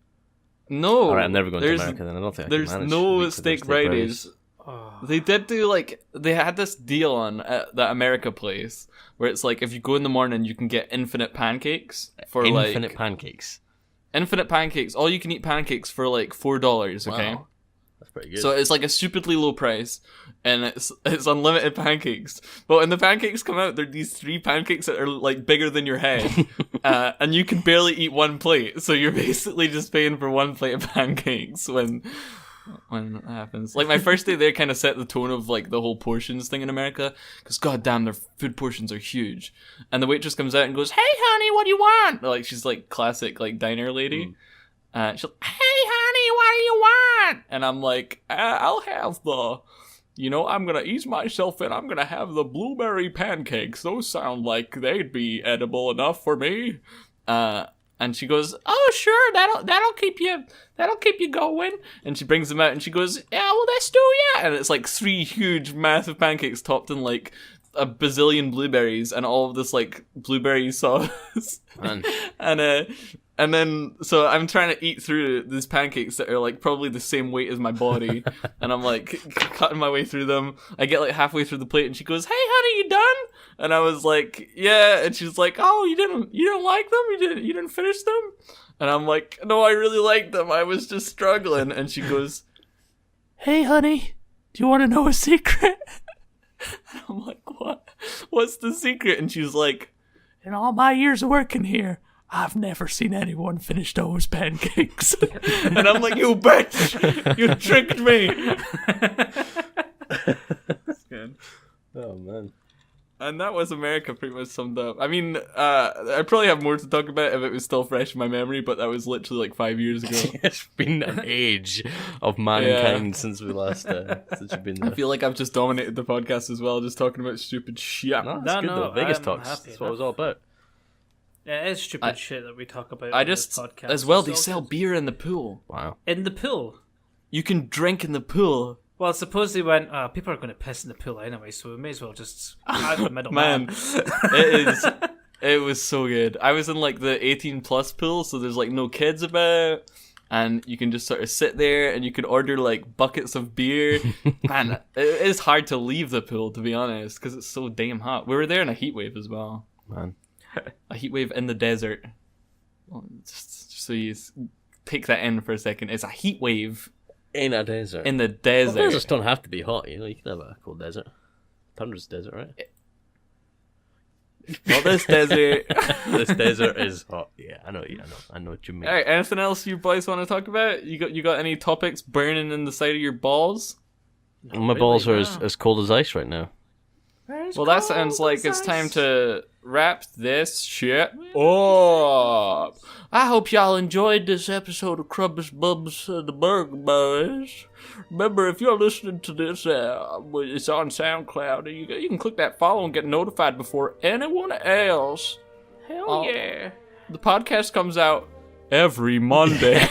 Speaker 1: No.
Speaker 3: Alright, I'm never going to America then. I don't think I can
Speaker 1: There's
Speaker 3: manage
Speaker 1: no
Speaker 3: weeks without
Speaker 1: steak brownies.
Speaker 2: Oh.
Speaker 1: They did do like they had this deal on at that America place where it's like if you go in the morning you can get infinite pancakes for
Speaker 3: Infinite
Speaker 1: like
Speaker 3: pancakes.
Speaker 1: infinite pancakes, all you can eat pancakes for like $4. Okay.
Speaker 3: Wow. That's pretty good.
Speaker 1: So it's like a stupidly low price, and it's unlimited pancakes. But when the pancakes come out, they're these 3 pancakes that are like bigger than your head, and you can barely eat one plate. So you're basically just paying for one plate of pancakes when that happens. Like my first day there kind of set the tone of like the whole portions thing in America, because goddamn their food portions are huge. And the waitress comes out and goes, "Hey honey, what do you want?" Like she's like classic like diner lady. She's like, "Hey honey, what do you want?" And I'm like, "I'll have I'm gonna ease myself in. I'm gonna have the blueberry pancakes. Those sound like they'd be edible enough for me." And she goes, "Oh, sure, that'll keep you going." And she brings them out, and she goes, "Yeah, well, let's do yeah." And it's like 3 huge, massive pancakes topped in like a bazillion blueberries and all of this like blueberry sauce.
Speaker 3: Man.
Speaker 1: And then so I'm trying to eat through these pancakes that are like probably the same weight as my body, and I'm like cutting my way through them. I get like halfway through the plate, and she goes, "Hey, honey, you done?" And I was like, "Yeah." And she's like, "Oh, you didn't like them? You didn't finish them?" And I'm like, "No, I really liked them. I was just struggling." And she goes, "Hey, honey, do you want to know a secret?" And I'm like, "What? What's the secret?" And she's like, "In all my years of working here, I've never seen anyone finish those pancakes." And I'm like, "You bitch! You tricked me!" That's good.
Speaker 3: Oh man.
Speaker 1: And that was America pretty much summed up. I mean, I probably have more to talk about if it was still fresh in my memory, but that was literally like 5 years ago.
Speaker 3: It's been an age of mankind since we last since you've been there.
Speaker 1: I feel like I've just dominated the podcast as well, just talking about stupid shit.
Speaker 3: No, that's good though. Vegas
Speaker 2: I'm
Speaker 3: talks.
Speaker 2: happy
Speaker 3: That's what it was all about.
Speaker 2: Yeah, it's stupid shit that we talk about.
Speaker 1: I
Speaker 2: on
Speaker 1: just,
Speaker 2: this podcast.
Speaker 1: as well,
Speaker 2: It's
Speaker 1: they
Speaker 2: all
Speaker 1: sell
Speaker 2: good.
Speaker 1: beer in the pool.
Speaker 3: Wow.
Speaker 2: in the pool.
Speaker 1: You can drink in the pool.
Speaker 2: Well, suppose they went, people are going to piss in the pool anyway, so we may as well just out the middle
Speaker 1: Man,
Speaker 2: man.
Speaker 1: it was so good. I was in like the 18 plus pool, so there's like no kids about, and you can just sort of sit there and you can order like buckets of beer. Man, it is hard to leave the pool, to be honest, because it's so damn hot. We were there in a heat wave as well.
Speaker 3: Man.
Speaker 1: A heat wave in the desert. Well, just so you take that in for a second. It's a heat wave
Speaker 3: In a desert.
Speaker 1: in the
Speaker 3: Well,
Speaker 1: desert.
Speaker 3: deserts don't have to be hot, you know. You can have a cool desert. Tundra's desert, right?
Speaker 1: Well, this desert.
Speaker 3: This desert is hot. Yeah, I know what you mean.
Speaker 1: All right, anything else you boys want to talk about? You got any topics burning in the side of your balls?
Speaker 3: My balls are as cold as ice right now.
Speaker 1: Well, that sounds like it's time to wrap this shit up. I hope y'all enjoyed this episode of Crubbus Bubs the Burger Boys. Remember, if you're listening to this, it's on SoundCloud. You can click that follow and get notified before anyone else. Hell yeah. The podcast comes out every Monday.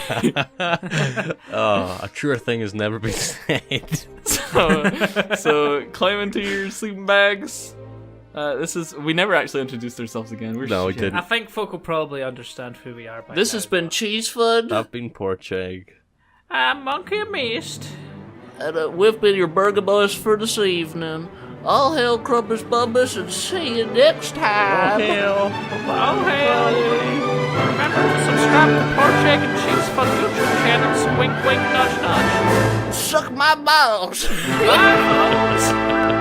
Speaker 3: Oh, a truer thing has never been said.
Speaker 1: so climb into your sleeping bags. We never actually introduced ourselves again.
Speaker 3: No, we didn't.
Speaker 2: I think folk will probably understand who we are by
Speaker 1: This
Speaker 2: now.
Speaker 1: has been cheesefund.
Speaker 3: I've been porch egg.
Speaker 2: I'm Monkey Mist.
Speaker 1: And we've been your burger boys for this evening. All hail Crubbus Bubbus, and see you next time.
Speaker 2: Oh, hell. Remember to subscribe to Porch Egg and Cheese Fun YouTube channels. Wink, wink, nudge, nudge.
Speaker 1: Suck my balls.
Speaker 2: Bye, folks.